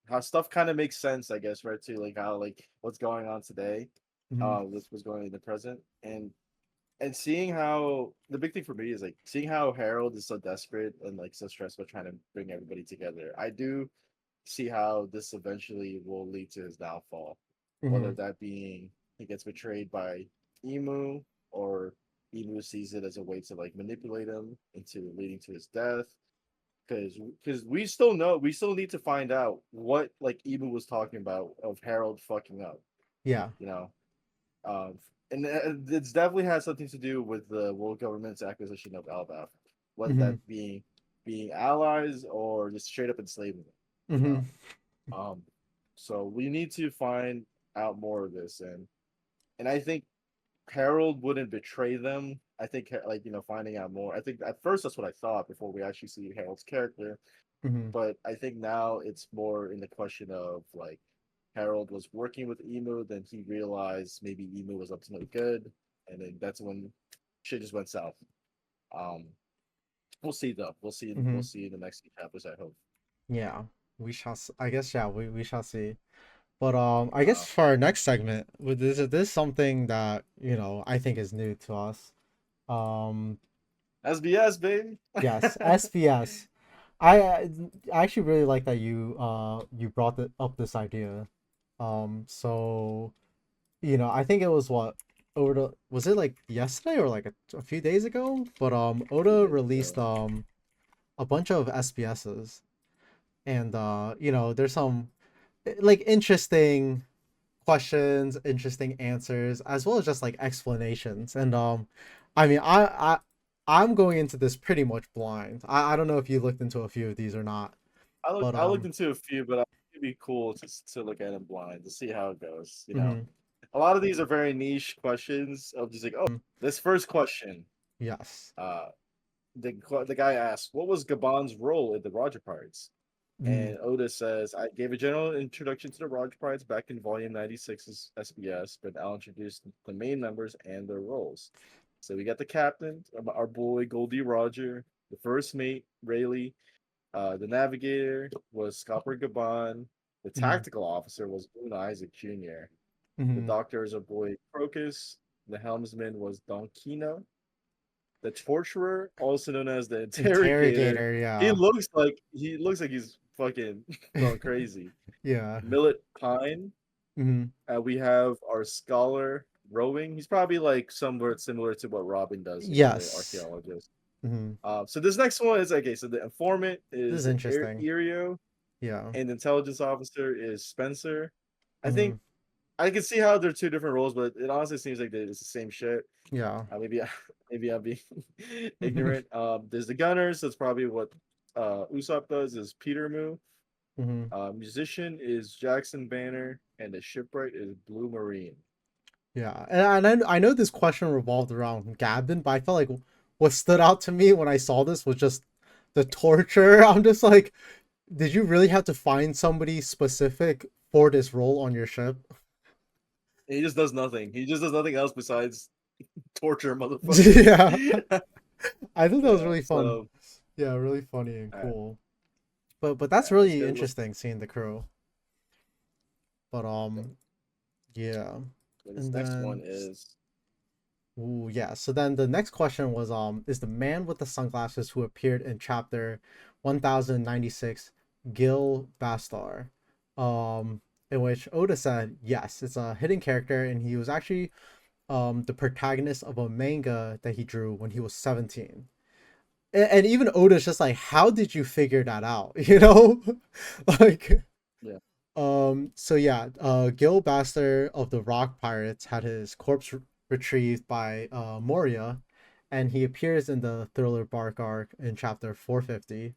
how stuff kind of makes sense, I guess, right? To like how like what's going on today, Hmm. what's going on in the present, and seeing how the big thing for me is like seeing how Harold is so desperate and like so stressed about trying to bring everybody together. I do see how this eventually will lead to his downfall, whether Hmm. that being he gets betrayed by Emu or Emu sees it as a way to like manipulate him into leading to his death. Because we still need to find out what like Emu was talking about of Harold fucking up, Yeah. you know. Um, and it's definitely has something to do with the world government's acquisition of Albaf, whether Hmm. that being allies or just straight up enslaving them, you know. Hmm. Um, so we need to find out more of this, and I think Harold wouldn't betray them. I think like finding out more. I think at first that's what I thought before we actually see Harold's character, Hmm. but I think now it's more in the question of like Harold was working with Emu, then he realized maybe Emu was up to no good, and then that's when shit just went south. Um, we'll see though. We'll Hmm. see in the next few chapters. I hope. Yeah. I guess, yeah, we shall see. But I guess Uh, for our next segment, with this something that I think is new to us. Um, SBS baby. yes, SBS. I actually really like that you brought up this idea. So I think it was what over the was it like yesterday or like a few days ago? But Few Oda days released ago. a bunch of SBSs, and there's some like interesting questions, interesting answers, as well as just like explanations. And I mean, I'm going into this pretty much blind. I don't know if you looked into a few of these or not, but I looked into a few, but I think it'd be cool to look at them blind to see how it goes. mhm, A lot of these are very niche questions of just like, oh, mhm, this first question. yes, Uh, the guy asks, "What was Gabon's role in the Roger Pirates?" mhm, And Oda says, "I gave a general introduction to the Roger Pirates back in Volume 96's SBS, but I'll introduce the main members and their roles." So we got the captain, our boy Goldie Roger, the first mate Rayleigh, the navigator was Scopper Gabon, the mhm, tactical officer was Boone Isaac Jr., the mhm. doctor is our boy Crocus, the helmsman was Don Kino, the torturer, also known as the interrogator. Interrogator, yeah, He looks like he's fucking going crazy. yeah, Millet Pine. mhm, We have our scholar Rowing. He's probably like somewhere similar to what Robin does. The yes, archaeologist. mhm. So this next one is okay. So the informant This is is interesting, Irio, yeah, and the intelligence officer is Spencer. I think mhm, I can see how they're two different roles, but it honestly seems like it's the same shit. yeah, Maybe maybe I'm being ignorant. There's the gunners. That's probably what Usopp does. Is Peter Moo. mhm. Musician is Jackson Banner, and the shipwright is Blue Marine. Yeah, and I know this question revolved around Gavin, but I felt like what stood out to me when I saw this was just the torture. I'm just like, did you really have to find somebody specific for this role on your ship? He just does nothing. He just does nothing else besides torture motherfuckers. Yeah, I think that was Yeah. really fun. So Yeah, really funny and all right, cool. But that's all right, let's really get let's interesting seeing the crew. But Yeah. But this And next one then is ooh, yeah. So then the next question was is the man with the sunglasses who appeared in chapter 1096 Gil Bastar? In which Oda said, yes, it's a hidden character and he was actually the protagonist of a manga that he drew when he was 17. And even Oda's just like, how did you figure that out? You know? Like yeah. so yeah, Gil Baster of the Rock Pirates had his corpse retrieved by Moria, and he appears in the Thriller Bark arc in chapter 450.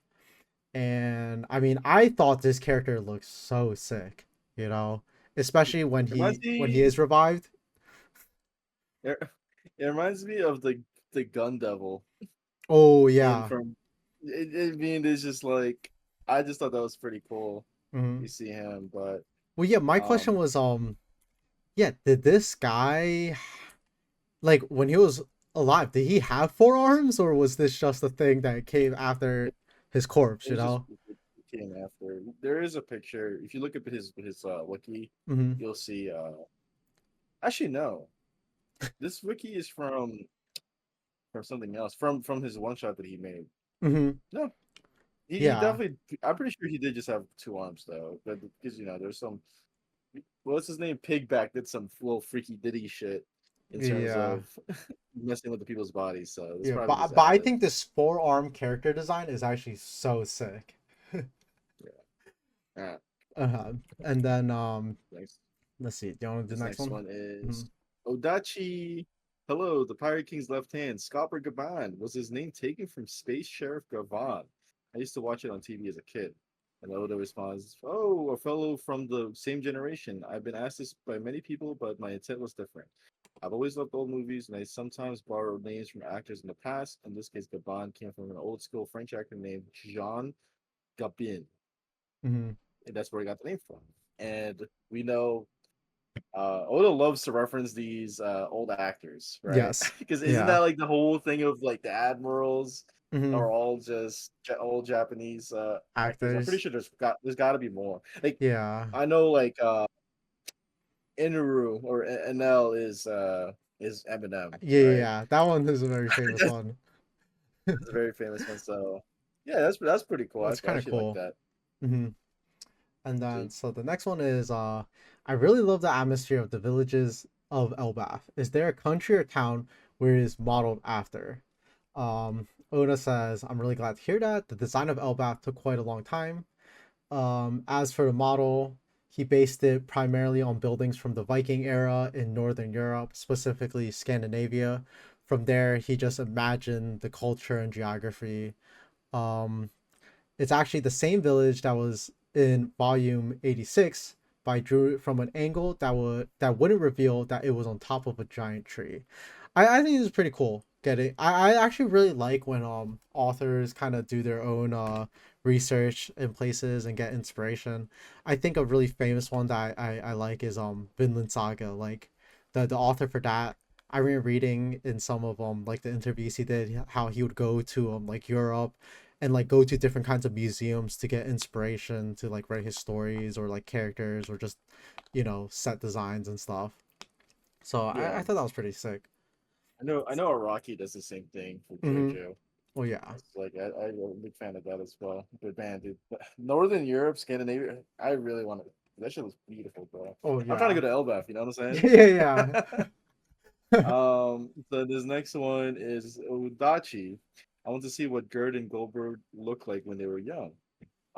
And I mean, I thought this character looked so sick, you know, especially It reminds when he me is revived. it, it reminds me of the Gun Devil Oh in yeah. from it being is just like I just thought that was pretty cool. Hmm. You see him, but Well, yeah. My question um was, yeah, did this guy like when he was alive, did he have forearms or was this just a thing that came after his corpse, it you was just know? it came after. There is a picture. If you look at his wiki, Mm-hmm. you'll see. Actually, no. This wiki is from something else. From his one shot that he made. Mm-hmm. No, he Yeah. definitely. I'm pretty sure he did just have two arms though. But because there's some. What's his name? Pigback did some little freaky ditty shit in terms Yeah. of messing with the people's bodies. So it's Yeah. probably just But I added. think this forearm character design is actually so sick. Yeah. Ah, Uh-huh. And then nice. let's see. Do you want to do This the next next one? one Mm-hmm. is Odachi. Hello, the Pirate King's left hand, Scopper Gaban. Was his name taken from Space Sheriff Gavan? I used to watch it on TV as a kid. And Oda responds, oh, a fellow from the same generation. I've been asked this by many people, but my intent was different. I've always loved old movies, and I sometimes borrow names from actors in the past. In this case, Gabon came from an old school French actor named Jean Gabin, Mm-hmm. and that's where he got the name from. And we know Oda loves to reference these old actors, right? Yes. Because isn't Yeah. that like the whole thing of like the admirals Mm-hmm. are all just old Japanese actors? I'm pretty Actors. sure there's got to be more. Like Yeah. I know like Inaru or NL is Eminem, Yeah, yeah, right? yeah. That one is a very famous That's one. a very famous one. So yeah, that's pretty cool. That's I kind of actually like cool. that. Mm-hmm. And then See, so the next one is I really love the atmosphere of the villages of Elbath. Is there a country or town where it is modeled after? Oda says, I'm really glad to hear that. The design of Elbath took quite a long time. As for the model, he based it primarily on buildings from the Viking era in Northern Europe, specifically Scandinavia. From there, he just imagined the culture and geography. Um, it's actually the same village that was in volume 86, but I drew it from an angle that wouldn't reveal that it was on top of a giant tree. I think it's pretty cool. Getting I actually really like when authors kind of do their own research in places and get inspiration. I think a really famous one that I like is Vinland Saga. Like the author for that, I remember reading in some of like the interviews he did how he would go to like Europe and like go to different kinds of museums to get inspiration to like write his stories or like characters or just set designs and stuff. So I yeah, thought that was pretty sick. I know Araki does the same thing for Mm-hmm. JoJo. Well, yeah. It's like I'm a big fan of that as well. But man, dude, Northern Europe, Scandinavia, I really want to. That shit looks beautiful, bro. Oh, I'm trying to yeah. go to Elbaf. You know what I'm Yeah, saying? yeah. So this next one is Udachi. I want to see what Gerd and Goldberg looked like when they were young.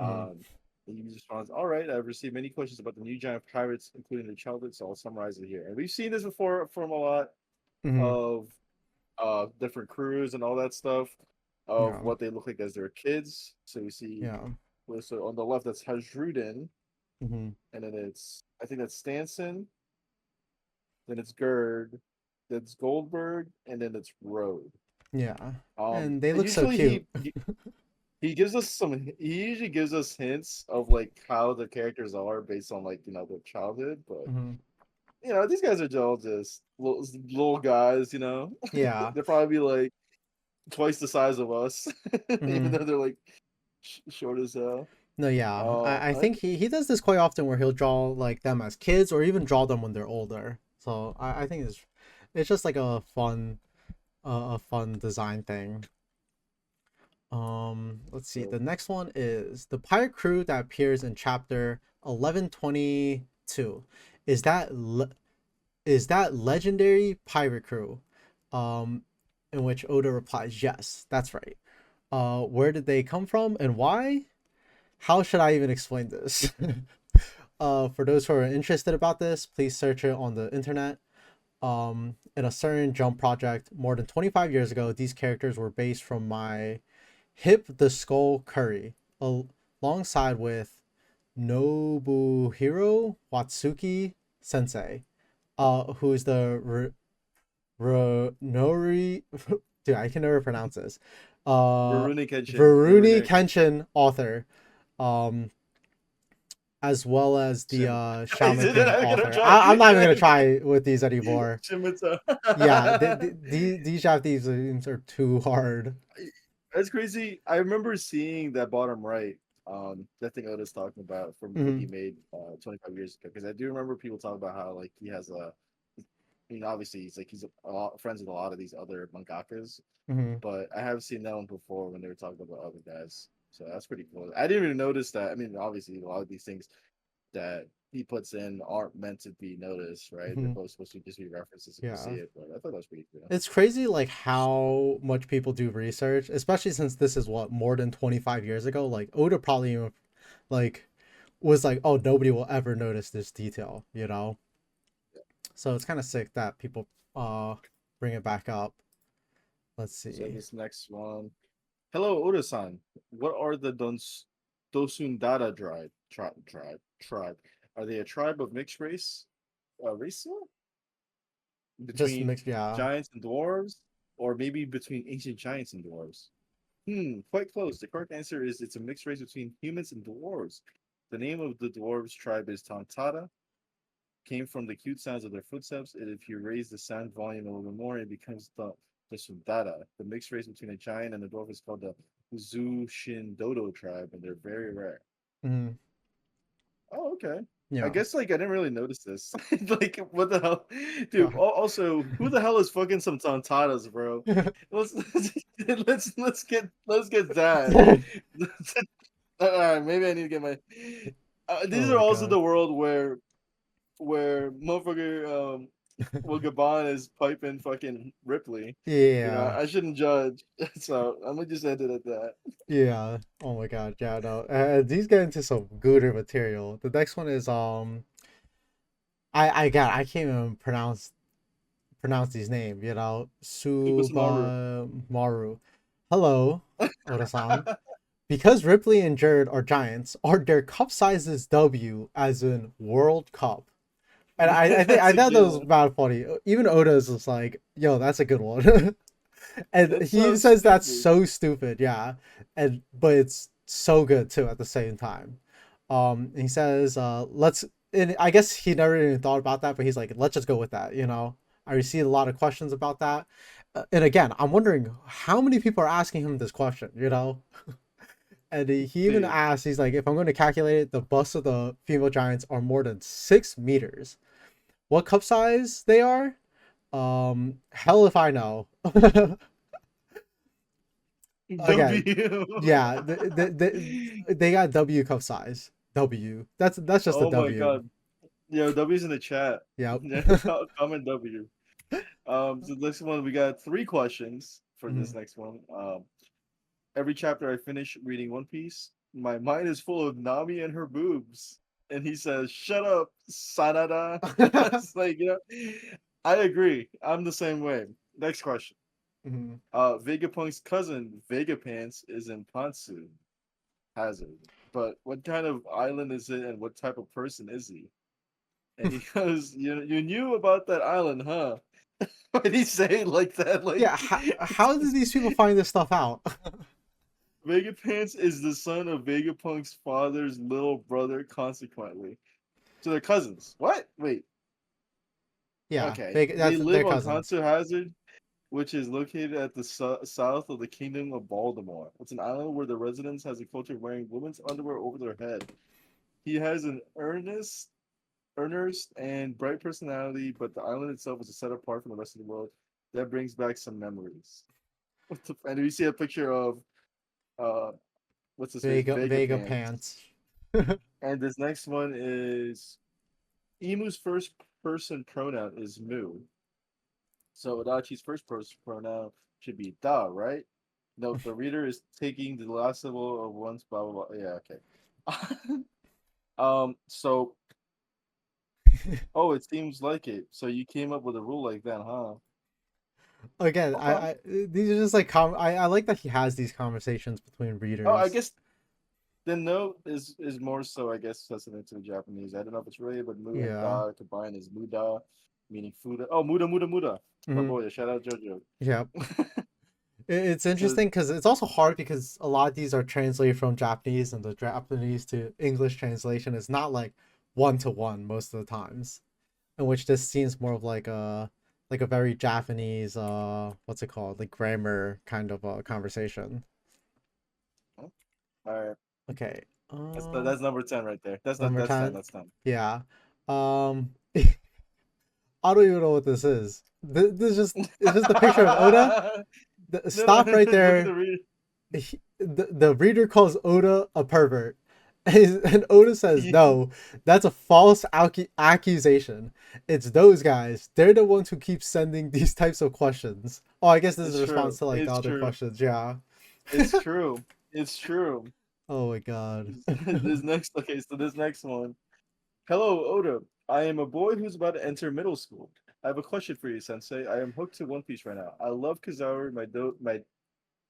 Mm-hmm. Um, and he responds, "All right, I've received many questions about the new giant pirates, including their childhood, so I'll summarize it here." And we've seen this before from a lot Mm-hmm. of different crews and all that stuff of Yeah, what they look like as their kids. So you see, yeah. well, so on the left that's Hajrudin, Mm-hmm. and then it's I think that's Stanson, then it's Gerd, that's Goldberg, and then it's Road. Yeah. And they And look so usually cute. he gives us some. He usually gives us hints of like how the characters are based on like their childhood, but Mm-hmm. these guys are all just little guys. Yeah. They're probably like twice the size of us, even Mm-hmm. though they're like short as hell. No, yeah. I I think he does this quite often where he'll draw like them as kids or even draw them when they're older. So I think it's just like a fun design thing. Let's see. so The next one is the pirate crew that appears in chapter 1122. Is that is that legendary pirate crew? Um, in which Oda replies, "Yes, that's right." Where did they come from and why? How should I even explain this? For those who are interested about this, please search it on the internet. In a certain Jump project more than 25 years ago, these characters were based from my Hip the Skull Curry, alongside with Nobuhiro Watsuki Sensei, who is the Nori. Dude, I can never pronounce this. Rurouni Kenshin. Varuni Rurouni Kenshin. Kenshin author, um, as well as the Shim. Shaman King I'm gonna author. try. I'm not even gonna try with these anymore. Shimata. Yeah, these Japanese names are too hard. That's crazy. I remember seeing that bottom right, that thing Oda's talking about from what Hmm. he made 25 years ago. Because I do remember people talking about how like he has a, I mean, obviously he's a lot, friends with a lot of these other mangakas, Hmm. but I have seen that one before when they were talking about other guys. So that's pretty cool. I didn't even notice that. I mean, obviously a lot of these things that he puts in aren't meant to be noticed, right? They're Hmm. both supposed to just be references if you see Yeah. it. But I thought that was pretty cool. It's crazy like how much people do research, especially since this is what more than 25 years ago. Like Oda probably like was like, "Oh, nobody will ever notice this detail," you know? So it's kind of sick that people uh bring it back up. Let's So see. this next one. Hello, Oda-san. What are the Dosundara tribe? Are they a tribe of mixed race Just between mix, yeah. giants and dwarves, or maybe between ancient giants and dwarves? Quite close. The correct answer is it's a mixed race between humans and dwarves. The name of the dwarves tribe is Tantara. Came from the cute sounds of their footsteps. And if you raise the sound volume a little bit more, it becomes the Sundara. The mixed race between a giant and a dwarf is called the Zushin Dodo tribe, and they're very rare. Mm, Oh, okay. I yeah. guess like I didn't really notice this. Like, what the hell, dude? God. Also, who the hell is fucking some Tantaras, bro? Let's let's get that. All right, maybe I need to get my. These Oh are my also god. the world where motherfucker well Gabon is piping fucking Ripley. Yeah. I shouldn't judge. So I'm gonna just end it at that. Yeah. Oh my god. Yeah, no. These get into some gooder material. The next one is I can't even pronounce these names, you know. Super Samaru. Subamaru. Hello, Oda-san. Because Ripley and Jared are giants, are their cup sizes W as in World Cup? And I That's a thought that good was one. bad funny. Even Oda's just like, yo, that's a good one. And That's he so says that's stupid. so stupid, yeah. And but it's so good too at the same time. He says, let's and I guess he never even thought about that, but he's like, let's just go with that, you know. I received a lot of questions about that. And again, I'm wondering how many people are asking him this question, you know? And he even Dude, asked, he's like, if I'm going to calculate it, the busts of the female giants are more than 6 meters. What cup size they are? Hell if I know. Again, W. yeah, they got W cup size. W. That's just a Oh my W. god. Yo, W's in the chat. Yep. Yeah, comment W. So this one we got three questions for this Mhm. next one. Every chapter I finish reading One Piece, my mind is full of Nami and her boobs. And he says, "Shut up, Sanada." It's like, I agree. I'm the same way. Next question. Mhm. Vegapunk's cousin, Vegapants, is in Pantsu Hazard. But what kind of island is it and what type of person is he? And he goes, you knew about that island, huh? Why did he say it like that? Like, Yeah, it's how did these people find this stuff out? Vegapants is the son of Vegapunk's father's little brother, consequently. So they're cousins. What? Wait. Yeah, Okay. They they're live on cousins. Kansu Hazard. which is located at the south of the Kingdom of Baltimore. It's an island where the residents has a culture of wearing women's underwear over their head. He has an earnest and bright personality, but the island itself is set apart from the rest of the world. That brings back some memories. And we see a picture of uh, what's his face, Vega Vega Pants. pants. And this next one is Emu's first person pronoun is mu. So Adachi's first person pronoun should be da, right? Note the reader is taking the last syllable of one's blah blah blah. Yeah, okay. So it seems like it. So you came up with a rule like that, huh? Again, Okay. these are just like I like that he has these conversations between Oh, I readers. guess the note is more so, I guess, sensitive to the Japanese. I don't know if it's related, but mu and Yeah. da combined is muda, meaning food. Oh, muda muda muda. My Hmm. boy, shout out JoJo. Yeah. It's So interesting because it's also hard because a lot of these are translated from Japanese and the Japanese to English translation is not like one to one most of the times, in which this seems more of like a very Japanese what's it called, like grammar kind of conversation. all right, Okay. that's number 10 right there. Number That's 10. 10. That's 10. Yeah. Um I don't even know what this is. This is just it's just a picture of Oda. No, Stop right look at the there. reader. The reader calls Oda a pervert. And Oda says, no, that's a false accusation. It's those guys. They're the ones who keep sending these types of questions. Oh, I guess this is It's a response true. to like the It's other true. questions. Yeah. It's true. It's true. Oh my god. This next okay, so this next one. Hello, Oda. I am a boy who's about to enter middle school. I have a question for you, Sensei. I am hooked to One Piece right now. I love Kizaru.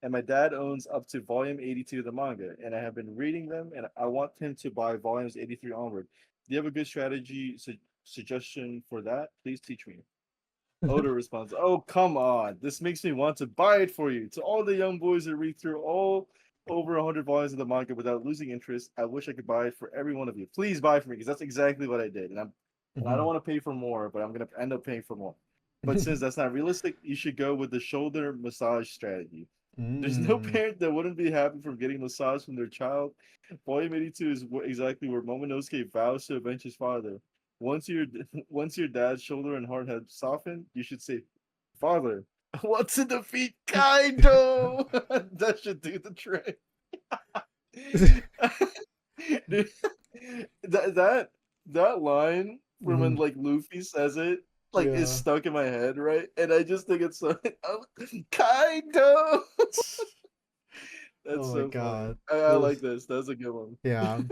My dad owns up to volume 82 of the manga, and I have been reading them, and I want him to buy volumes 83 onward. Do you have a good strategy suggestion for that? Please teach me. Oda responds, "Oh, come on. This makes me want to buy it for you. To all the young boys that read through all over 100 volumes of the manga without losing interest, I wish I could buy it for every one of you. Please buy for me because that's exactly what I did. And I don't Mhm. want to pay for more, but I'm going to end up paying for more. But since that's not realistic, you should go with the shoulder massage strategy. There's no Mm. parent that wouldn't be happy from getting massage from their child. Volume 82 is exactly where Momonosuke vows to avenge his father. Once your once your dad's shoulder and heart have softened, you should say, "Father, I want to defeat Kaido." That should do the trick. Dude, that line from when Mhm. like Luffy says it like is Yeah. stuck in my head, right? And I just think it's so Kaido. That's Oh my so funny. god. I like This. this. That's a good one. Yeah.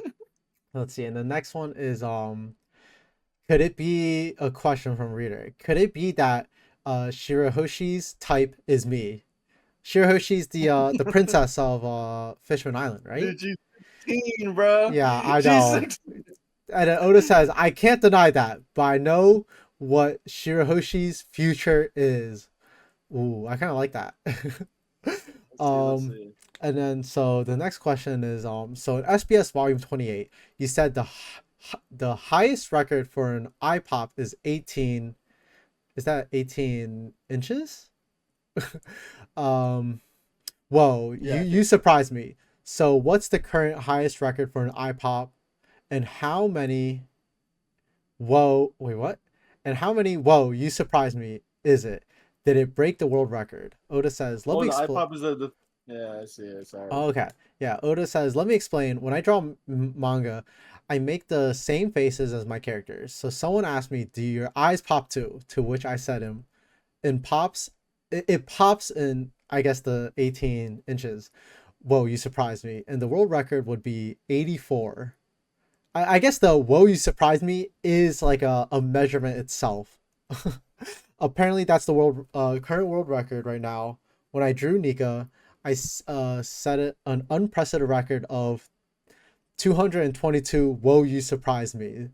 Let's see. And the next one is could it be a question from reader? Could it be that Shirahoshi's type is me? Shirahoshi's the princess of Fishman Island, right? Dude, she's 16, bro. Yeah, I She's know. 16. And then Oda says, I can't deny that, but I know what Shirahoshi's future is. Ooh, I kind of like that. Let's see. Let's um, see. and then so the next question is so in SBS volume 28, you said the highest record for an eye pop is 18. Is that 18 inches? um, whoa, Yeah, I you think surprised me. So what's the current highest record for an eye pop, and how many? Whoa, wait, what? And how many? Whoa, you surprised me. Is it? Did it break the world record? Oda says, let oh, me the explain. iPop is the yeah, I see it. Sorry. Oh, okay. Yeah, Oda says, let me explain. When I draw manga, I make the same faces as my characters. So someone asked me, do your eyes pop too? To which I said him, in pops, it pops in, I guess, the 18 inches. Whoa, you surprised me. And the world record would be 84. I guess the whoa, you surprised me is like a measurement itself. Apparently, that's the world current world record right now. When I drew Nika, I set it an unprecedented record of 222. Whoa, you surprised me.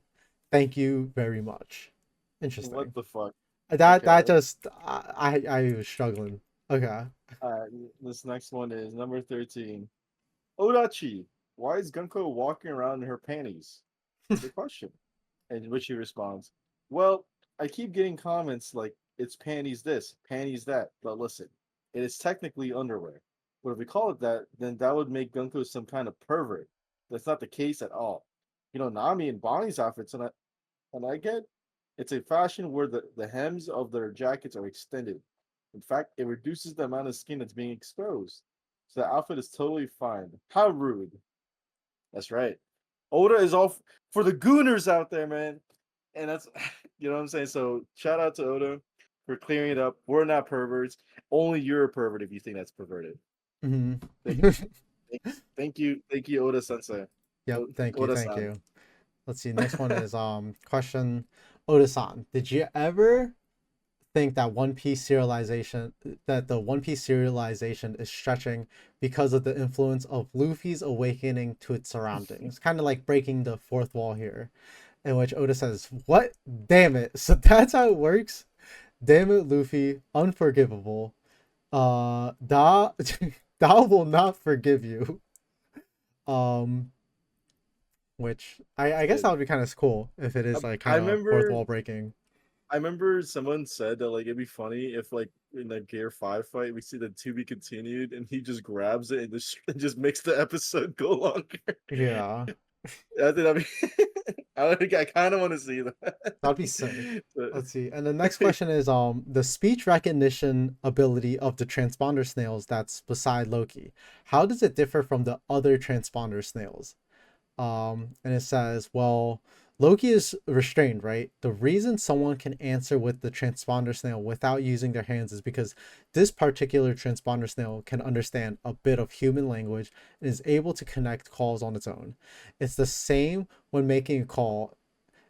Thank you very much. What Interesting. the fuck? That Okay. just I was struggling. Okay. Uh, this next one is number 13. Odachi, why is Gunko walking around in her panties? Is the question. And which he responds, well, I keep getting comments like it's panties this, panties that. But listen, it is technically underwear. But if we call it that, then that would make Gunko some kind of pervert. That's not the case at all. Nami and Bonnie's outfits, and I get it's a fashion where the hems of their jackets are extended. In fact, it reduces the amount of skin that's being exposed. So the outfit is totally fine. How rude. That's right. Oda is all for the gooners out there, man. And that's what I'm saying. So shout out to Oda for clearing it up. We're not perverts. Only you're a pervert if you think that's perverted. Hmm. Thank, thank you, Oda Sensei. Yep. Thank you. Thank Oda-san. you. Let's see. Next one is question Oda-san. Did you ever think that the One Piece serialization is stretching because of the influence of Luffy's awakening to its surroundings? Kind of like breaking the fourth wall here, in which Oda says, "What? Damn it! So that's how it works? Damn it, Luffy, unforgivable. Da Da will not forgive you." Um, which I guess Good. that would be kind of cool if it is like I kind of fourth remember wall breaking. I remember someone said that like it'd be funny if like in the Gear 5 fight we see the to be continued and he just grabs it and just makes the episode go longer. Yeah, I think that'd be I kind of want to see that. that'd be sick. But- Let's see. And the next question is the speech recognition ability of the transponder snails that's beside Loki. How does it differ from the other transponder snails? And it says, well, Loki is restrained, right? The reason someone can answer with the transponder snail without using their hands is because this particular transponder snail can understand a bit of human language and is able to connect calls on its own. It's the same when making a call.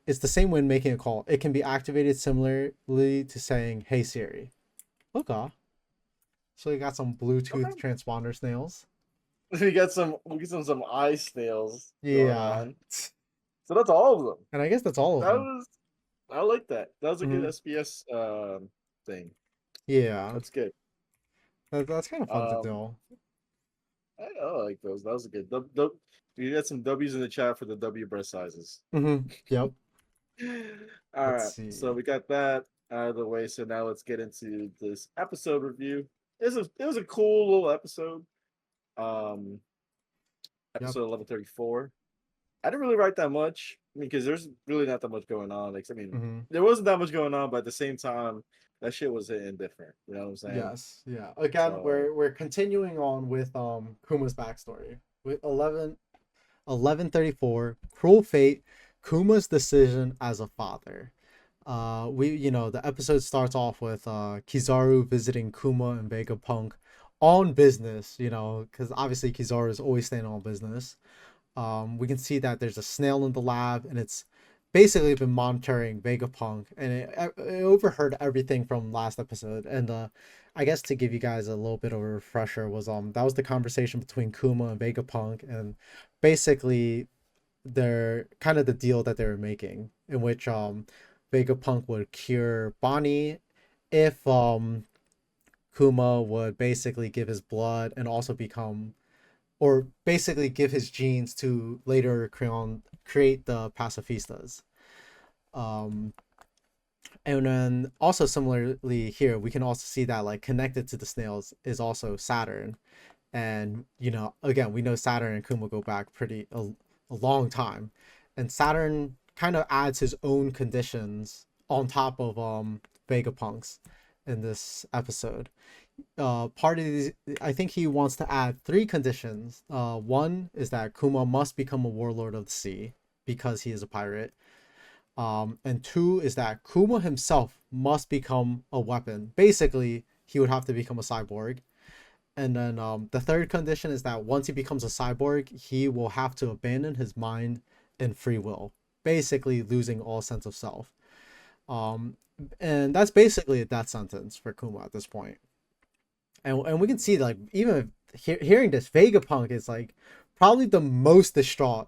It's the same when making a call. It can be activated similarly to saying, "Hey Siri." Okay. So you got some Bluetooth okay. transponder snails. We get some eye snails going Yeah. on. So that's all of them. And I guess that's all of That them. was I like that. That was a good Hmm. SBS thing. Yeah. That's good. That's kind of fun to Um do. I like those. That was a good. You got some W's in the chat for the W breast sizes. Yep. All Let's right, so see. we got that out of the way. So now let's get into this episode review. It was a cool little episode. Um, Yep. episode 1134. I didn't really write that much. I mean, because there's really not that much going on. Like, I mean, Hmm. there wasn't that much going on, but at the same time, that shit was hitting different. You know what I'm saying? Yes. Yeah. Again, So we're continuing on with Kuma's backstory. With 1134, Cruel Fate, Kuma's decision as a father. The episode starts off with Kizaru visiting Kuma and Vegapunk on business, because obviously Kizaru is always staying on business. We can see that there's a snail in the lab, and it's basically been monitoring Vegapunk, and it overheard everything from last episode. And I guess to give you guys a little bit of a refresher was that was the conversation between Kuma and Vegapunk, and basically they're kind of the deal that they were making, in which Vegapunk would cure Bonnie if Kuma would basically give his blood and also become, or basically give his genes to later create the pacifistas. Um, and then also similarly here, we can also see that like connected to the snails is also Saturn. And again, we know Saturn and Kuma go back a long time. And Saturn kind of adds his own conditions on top of Vegapunk's in this episode. Part of these, I think he wants to add three conditions. One is that Kuma must become a warlord of the sea because he is a pirate. And two is that Kuma himself must become a weapon. Basically, he would have to become a cyborg. And then the third condition is that once he becomes a cyborg, he will have to abandon his mind and free will, basically losing all sense of self. Um, and that's basically a death sentence for Kuma at this point. And we can see like even hearing this, Vegapunk is like probably the most distraught,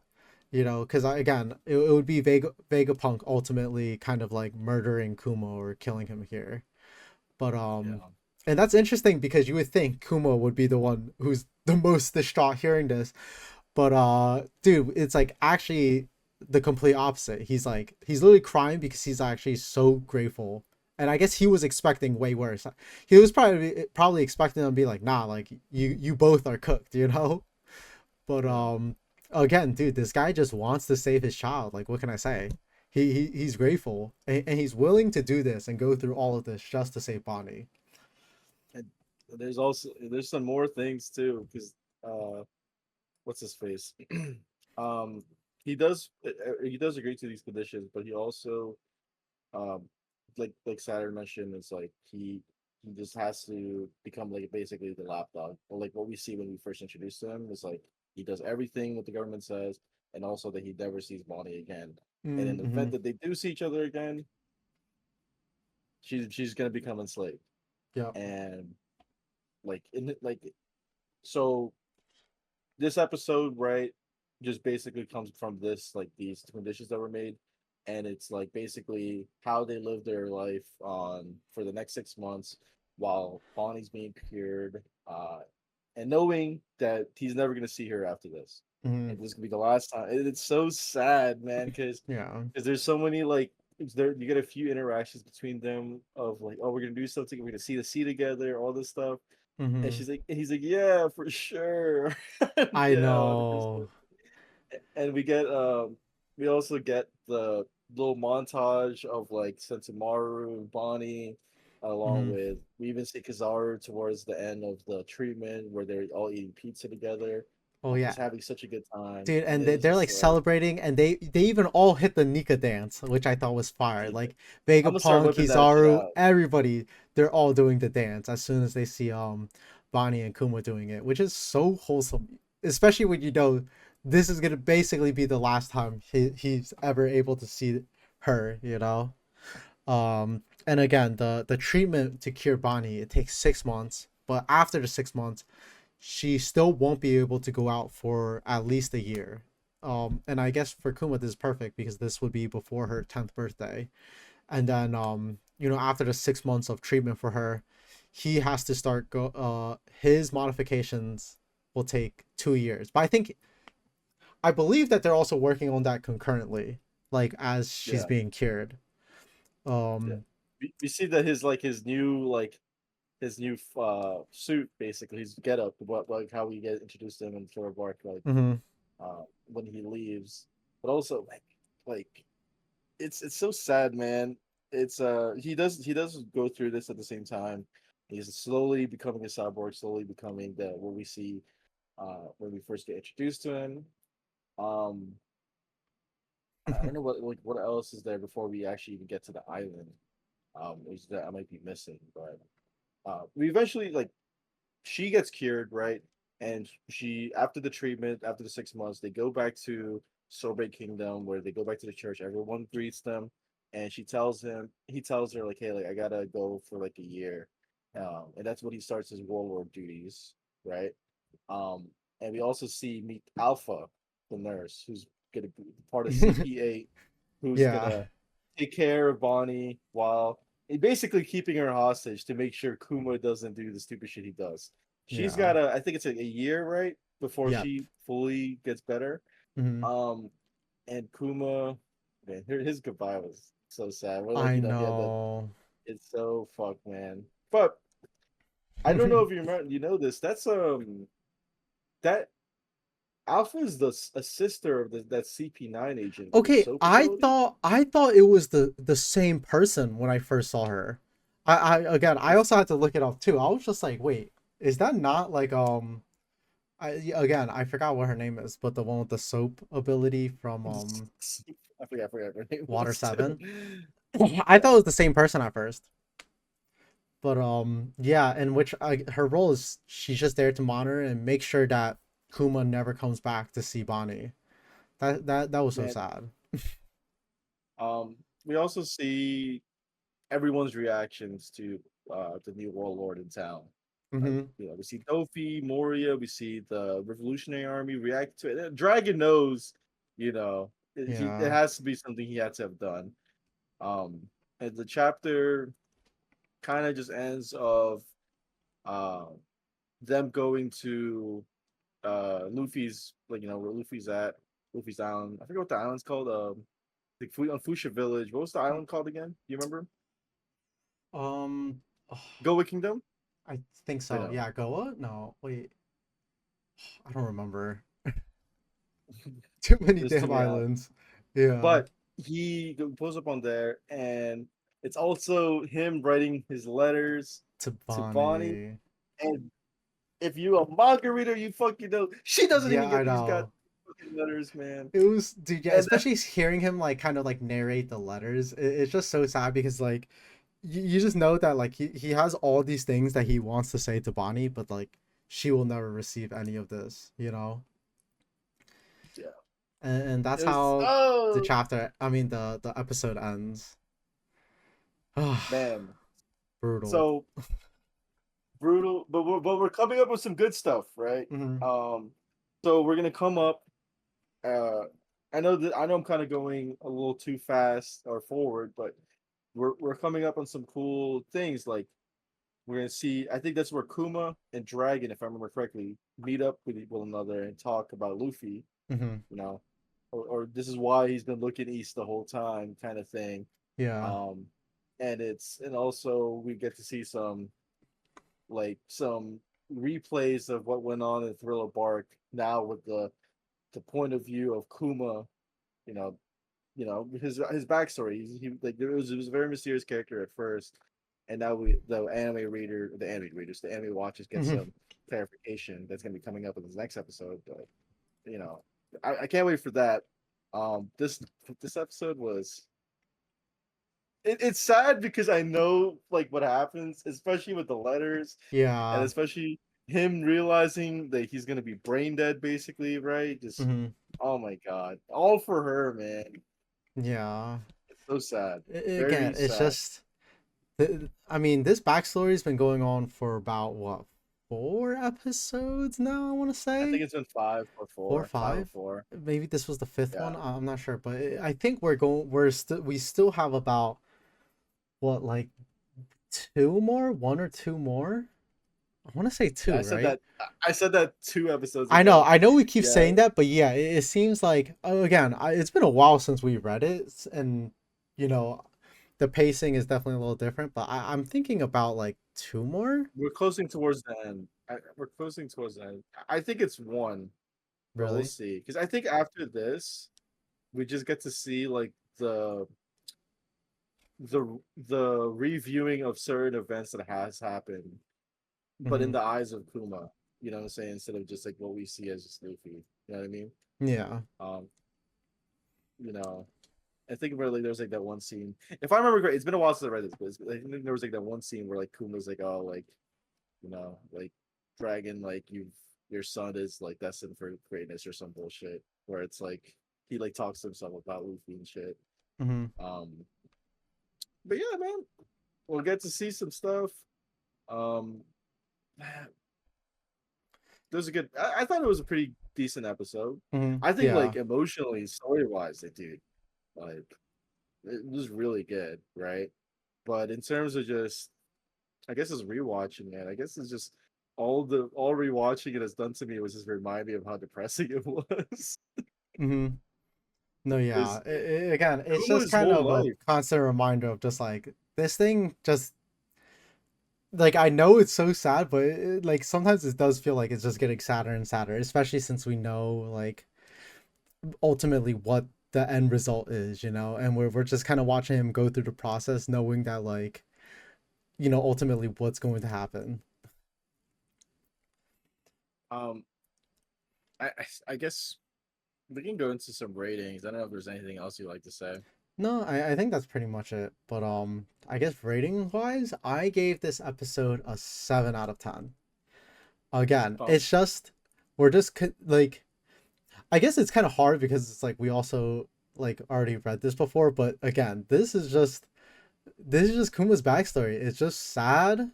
because again, it would be Vegapunk ultimately kind of like murdering Kuma or killing him here. But yeah, and that's interesting because you would think Kuma would be the one who's the most distraught hearing this, but dude, it's like actually the complete opposite. He's literally crying because he's actually so grateful And I guess he was expecting way worse. He was probably expecting them to be like, nah, like you both are cooked, you know. But Yeah. again, dude, this guy just wants to save his child. Like, what can I say? He's grateful and he's willing to do this and go through all of this just to save Bonnie. And there's some more things too, because uh, what's his face? um, he does agree to these conditions, but he also um, like Saturn mentioned, it's like he just has to become like basically the lapdog, or like what we see when we first introduced him is like he does everything what the government says, and also that he never sees Bonnie again. And in the Mm-hmm. event that they do see each other again, she's gonna become enslaved. Yep. And like so this episode, right, just basically comes from this like these conditions that were made, and it's like basically how they live their life on for the next 6 months while Bonnie's being cured, and knowing that he's never gonna see her after this, Mm-hmm. and this is gonna be the last time. It's so sad, man, Yeah. because there's so many like there you get a few interactions between them of like, oh, we're gonna do something, we're gonna see the sea together, all this stuff, and Mm-hmm. he's like, yeah, for sure. I Yeah, 100%. know. And we also get the little montage of like Sentomaru and Bonnie, along Mm-hmm. with we even see Kizaru towards the end of the treatment where they're all eating pizza together, Oh yeah, just having such a good time. dude, And and it's they're just like like celebrating, and they even all hit the Nika dance, which I thought was fire. Jesus. Like I'm gonna start Vegapunk, whipping that shit Kizaru, out. everybody, they're all doing the dance as soon as they see Bonnie and Kuma doing it, which is so wholesome. Especially when you know this is gonna basically be the last time he's ever able to see her, you know. And again, the treatment to cure Bonnie, it takes 6 months, but after the 6 months, she still won't be able to go out for at least a year. And I guess for Kuma this is perfect because this would be before her 10th birthday. And then after the 6 months of treatment for her, he has to start go his modifications will take 2 years. But I believe that they're also working on that concurrently, like as she's Yeah, being cured. yeah. Um We see that his new suit, basically his get up, what like how we get introduced to him in Flora Bark, like mhm. when he leaves, but also like it's so sad, man. It's he does go through this at the same time. He's slowly becoming a cyborg, slowly becoming the what we see when we first get introduced to him. Um, I don't know what else is there before we actually even get to the island. Is that I might be missing, but we eventually like she gets cured, right? And she after the treatment, after the 6 months, they go back to Sorbet Kingdom where they go back to the church. Everyone greets them, and he tells her like, hey, like I gotta go for like a year, and that's when he starts his warlord duties, right? Um, and we also meet Alpha, the nurse, who's gonna be part of CP8, who's Yeah. gonna take care of Bonnie while basically keeping her hostage to make sure Kuma doesn't do the stupid shit he does. She's Yeah. got I think it's a year, right, before Yep. she fully gets better. Mhm. Um, and Kuma, man, his goodbye was so sad. We're like, I he had the, know. it's so fucked, man. But I don't know if you remember, you know this. That Alpha is a sister of that CP9 agent with the Okay, soap I ability. thought I thought it was the same person when I first saw her. I again I also had to look it up too. I was just like, wait, is that not like I forgot what her name is, but the one with the soap ability from I forgot her name Water was too. 7? I thought it was the same person at first. But yeah, in which her role is she's just there to monitor and make sure that Kuma never comes back to see Bonnie. That was so Man, sad. we also see everyone's reactions to the new warlord in town. Like, Mhm. we see Dofi, Moria, we see the Revolutionary Army react to it. Dragon knows, it Yeah. has to be something he had to have done. Um, and the chapter kind of just ends of uh, them going to Luffy's, like where Luffy's at, Luffy's island. I forget what the island's called. On Fuchsia Village. What was the island called again? Do you remember? Um, oh, Goa Kingdom? I think Wait, so. no. Yeah, Goa? No, wait, I don't remember. Too many There's too damn many islands. islands. Yeah, But he pulls up on there, and it's also him writing his letters to Bonnie. Tabani. And if you a manga reader, you fucking know she doesn't Yeah, even I get these guys know. fucking letters, man. It was, dude, yeah, And then, especially hearing him like kind of like narrate the letters. It's just so sad because like you just know that like he has all these things that he wants to say to Bonnie, but like she will never receive any of this, you know? yeah, And that's it was how the oh chapter, I mean the episode ends. man, Brutal. so brutal. But we're coming up with some good stuff, right? Hmm. Um, so we're gonna come up. Uh, I know I'm kind of going a little too fast or forward, but we're coming up on some cool things like we're gonna see. I think that's where Kuma and Dragon, if I remember correctly, meet up with one another and talk about Luffy. Hmm. You know, or this is why he's been looking east the whole time, kind of thing. Yeah. Um, and also we get to see some replays of what went on in Thriller Bark now with the point of view of Kuma. You know, his backstory. He like it was a very mysterious character at first, and now the anime watchers get Hmm. some clarification that's gonna be coming up in this next episode. But you know, I can't wait for that. This episode was it's sad because I know like what happens, especially with the letters, and Yeah. especially him realizing that he's gonna be brain dead, basically, right? Just Hmm. oh my god, all for her, man. Yeah. It's so sad, Again, very it's sad. just I mean, this backstory's been going on for about what, 4 episodes now, I want to I think say? it's been five or Four or four, five or five? four. Maybe this was the fifth Yeah, one. I'm not sure, but I think we still have about what, like two more, one or two more. I want to say yeah. two, right? I said that 2 episodes ago. I know we keep Yeah, saying that, but yeah, it seems like, oh, again, it's been a while since we read it, and you know, the pacing is definitely a little different. But I'm thinking about like two more, we're closing towards the end. We're closing towards the end. I think it's one, but we'll really. see. Because I think after this, we just get to see like the reviewing of certain events that has happened, but in Hmm. the eyes of Kuma. You know what I'm saying? Instead of just like what we see as just Luffy. You know what I mean? Yeah. Um, you know, I think really there's like that one scene. If I remember correctly, it's been a while since I read this, but I think there was like that one scene where like Kuma's like, oh, like like Dragon, like your son is like destined for greatness or some bullshit. Where it's like he like talks to himself about Luffy and shit. Hmm. Um, but yeah, man, we'll get to see some stuff. Um, there's a good. I thought it was a pretty decent episode. Hmm. I think Yeah. like emotionally, story wise, dude, like it was really good, right? But in terms of just, I guess it's rewatching it. I guess it's just all rewatching it has done to me was just remind me of how depressing it was. Hmm. No, yeah. Because Again, it's just Kuma's kind whole of a life, constant reminder of just like this thing just like I know it's so sad, but like sometimes it does feel like it's just getting sadder and sadder, especially since we know like ultimately what the end result is, you know, and we're just kind of watching him go through the process, knowing that like ultimately what's going to happen. um, I guess we can go into some ratings. I don't know if there's anything else you'd like to say. No, I think that's pretty much it. But I guess rating wise, I gave this episode a 7 out of 10. Again, Oh, it's just we're just like I guess it's kind of hard because it's like we also like already read this before, but again, this is just Kuma's backstory. It's just sad.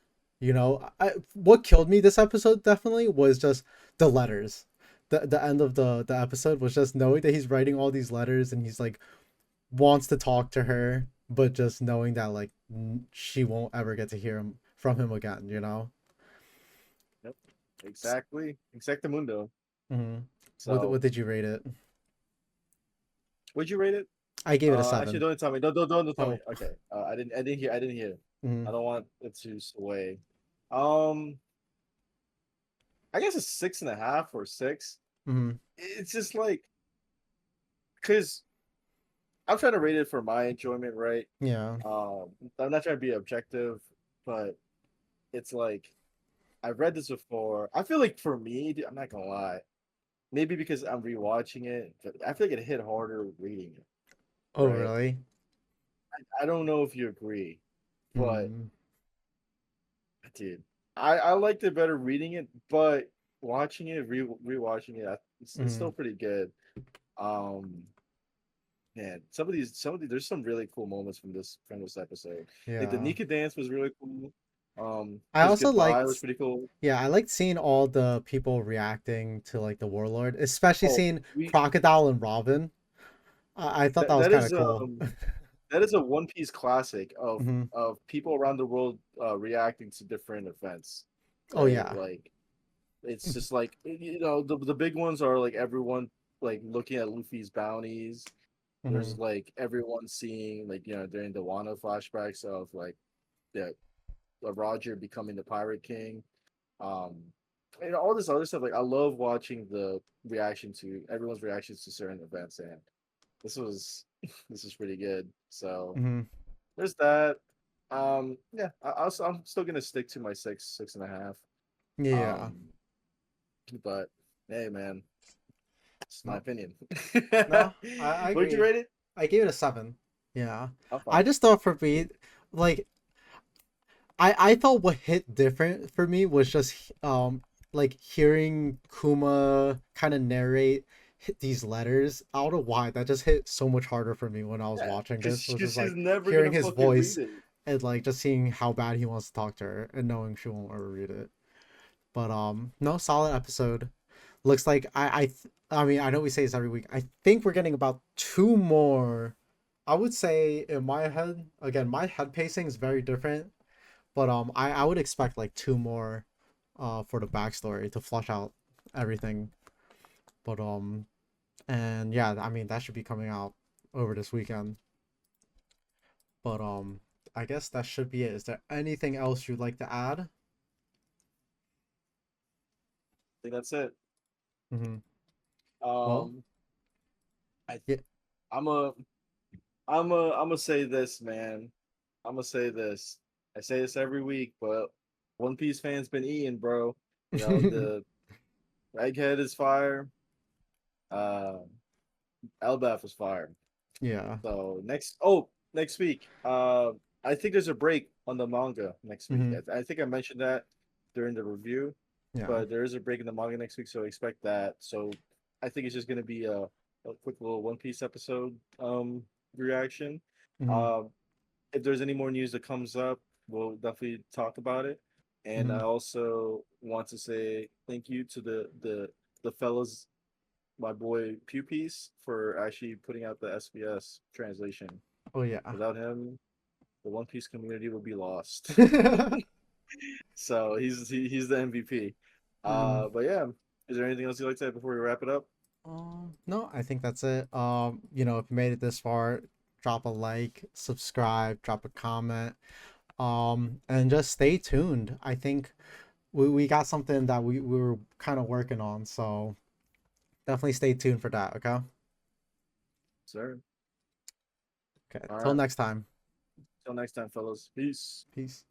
What killed me this episode definitely was just the letters. The end of the episode was just knowing that he's writing all these letters and he's like wants to talk to her, but just knowing that like she won't ever get to hear him from him again, you know? yep, exactly, exactamundo. Mm-hmm. So, What did you rate it? would you rate it? I gave it a Actually, 7. don't tell me. Don't tell me. Oh, Okay. I didn't hear. Mm-hmm. I don't want it to sway. Um, I guess it's 6.5 or 6. Mm-hmm. It's just like because I'm trying to rate it for my enjoyment, right? Yeah. Um, I'm not trying to be objective, but it's like I've read this before. I feel like for me, I'm not gonna lie, maybe because I'm rewatching it, but I feel like it hit harder reading it, Oh, right? really? I don't know if you agree, but Mm-hmm. dude, I liked it better reading it, but watching it, rewatching it, it's Mm-hmm. still pretty good. Um, Man, there's some really cool moments from this episode. Like the Yeah. Nika dance was really cool. I His also goodbye was liked, pretty cool. yeah, I liked seeing all the people reacting to like the warlord, especially Oh, seeing we Crocodile and Robin. I thought that that, was that kind of is cool. that is a One Piece classic Hmm. of people around the world reacting to different events, Oh right? yeah. Like it's just like the big ones are like everyone like looking at Luffy's bounties. Hmm. There's like everyone seeing like during the Wano flashbacks of like the Roger becoming the Pirate King, um, and all this other stuff. Like I love watching the reaction to everyone's reactions to certain events, and this was this is pretty good. So Hmm. there's that. Yeah, I'm still gonna stick to my 6.5. Yeah. Um, but hey, man, it's my No. opinion. No, I What did you agree. rate it? I gave it a 7. Yeah. I'm I fine. just thought for me, like I thought what hit different for me was just like hearing Kuma kind of narrate these letters. I don't know why that just hit so much harder for me when I was Yeah, watching because this. Was just she's like never hearing gonna his fucking read voice it. and like just seeing how bad he wants to talk to her and knowing she won't ever read it. But no, solid episode. Looks like I mean I know we say this every week. I think we're getting about two more. I would say in my head again, my head pacing is very different, but I would expect like two more for the backstory to flush out everything. But and yeah, I mean that should be coming out over this weekend. But I guess that should be it. Is there anything else you'd like to add? I think that's it. Mm-hmm. Well, Um, I yeah. I'm a I'm gonna say this, man. I'm gonna say this. I say this every week, but One Piece fans been eating, bro. The Egghead is fire. Uh, Elbaf is fire. Yeah. So next week. I think there's a break on the manga next week. Mm-hmm. I think I mentioned that during the review, Yeah. but there is a break in the manga next week, so expect that. So I think it's just gonna be a quick little One Piece episode reaction. Mm-hmm. Um, if there's any more news that comes up, we'll definitely talk about it. And Mm-hmm. I also want to say thank you to the fellas, my boy Pew Piece, for actually putting out the SBS translation. Oh yeah. Without him, the One Piece community would be lost. So he's the MVP. Mm. But yeah, is there anything else you'd like to say before we wrap it up? No, I think that's it. If you made it this far, drop a like, subscribe, drop a comment, and just stay tuned. I think we got something that we were kind of working on, so definitely stay tuned for that, okay? Sir. Okay, All till right. next time. Till next time, fellas. Peace. Peace.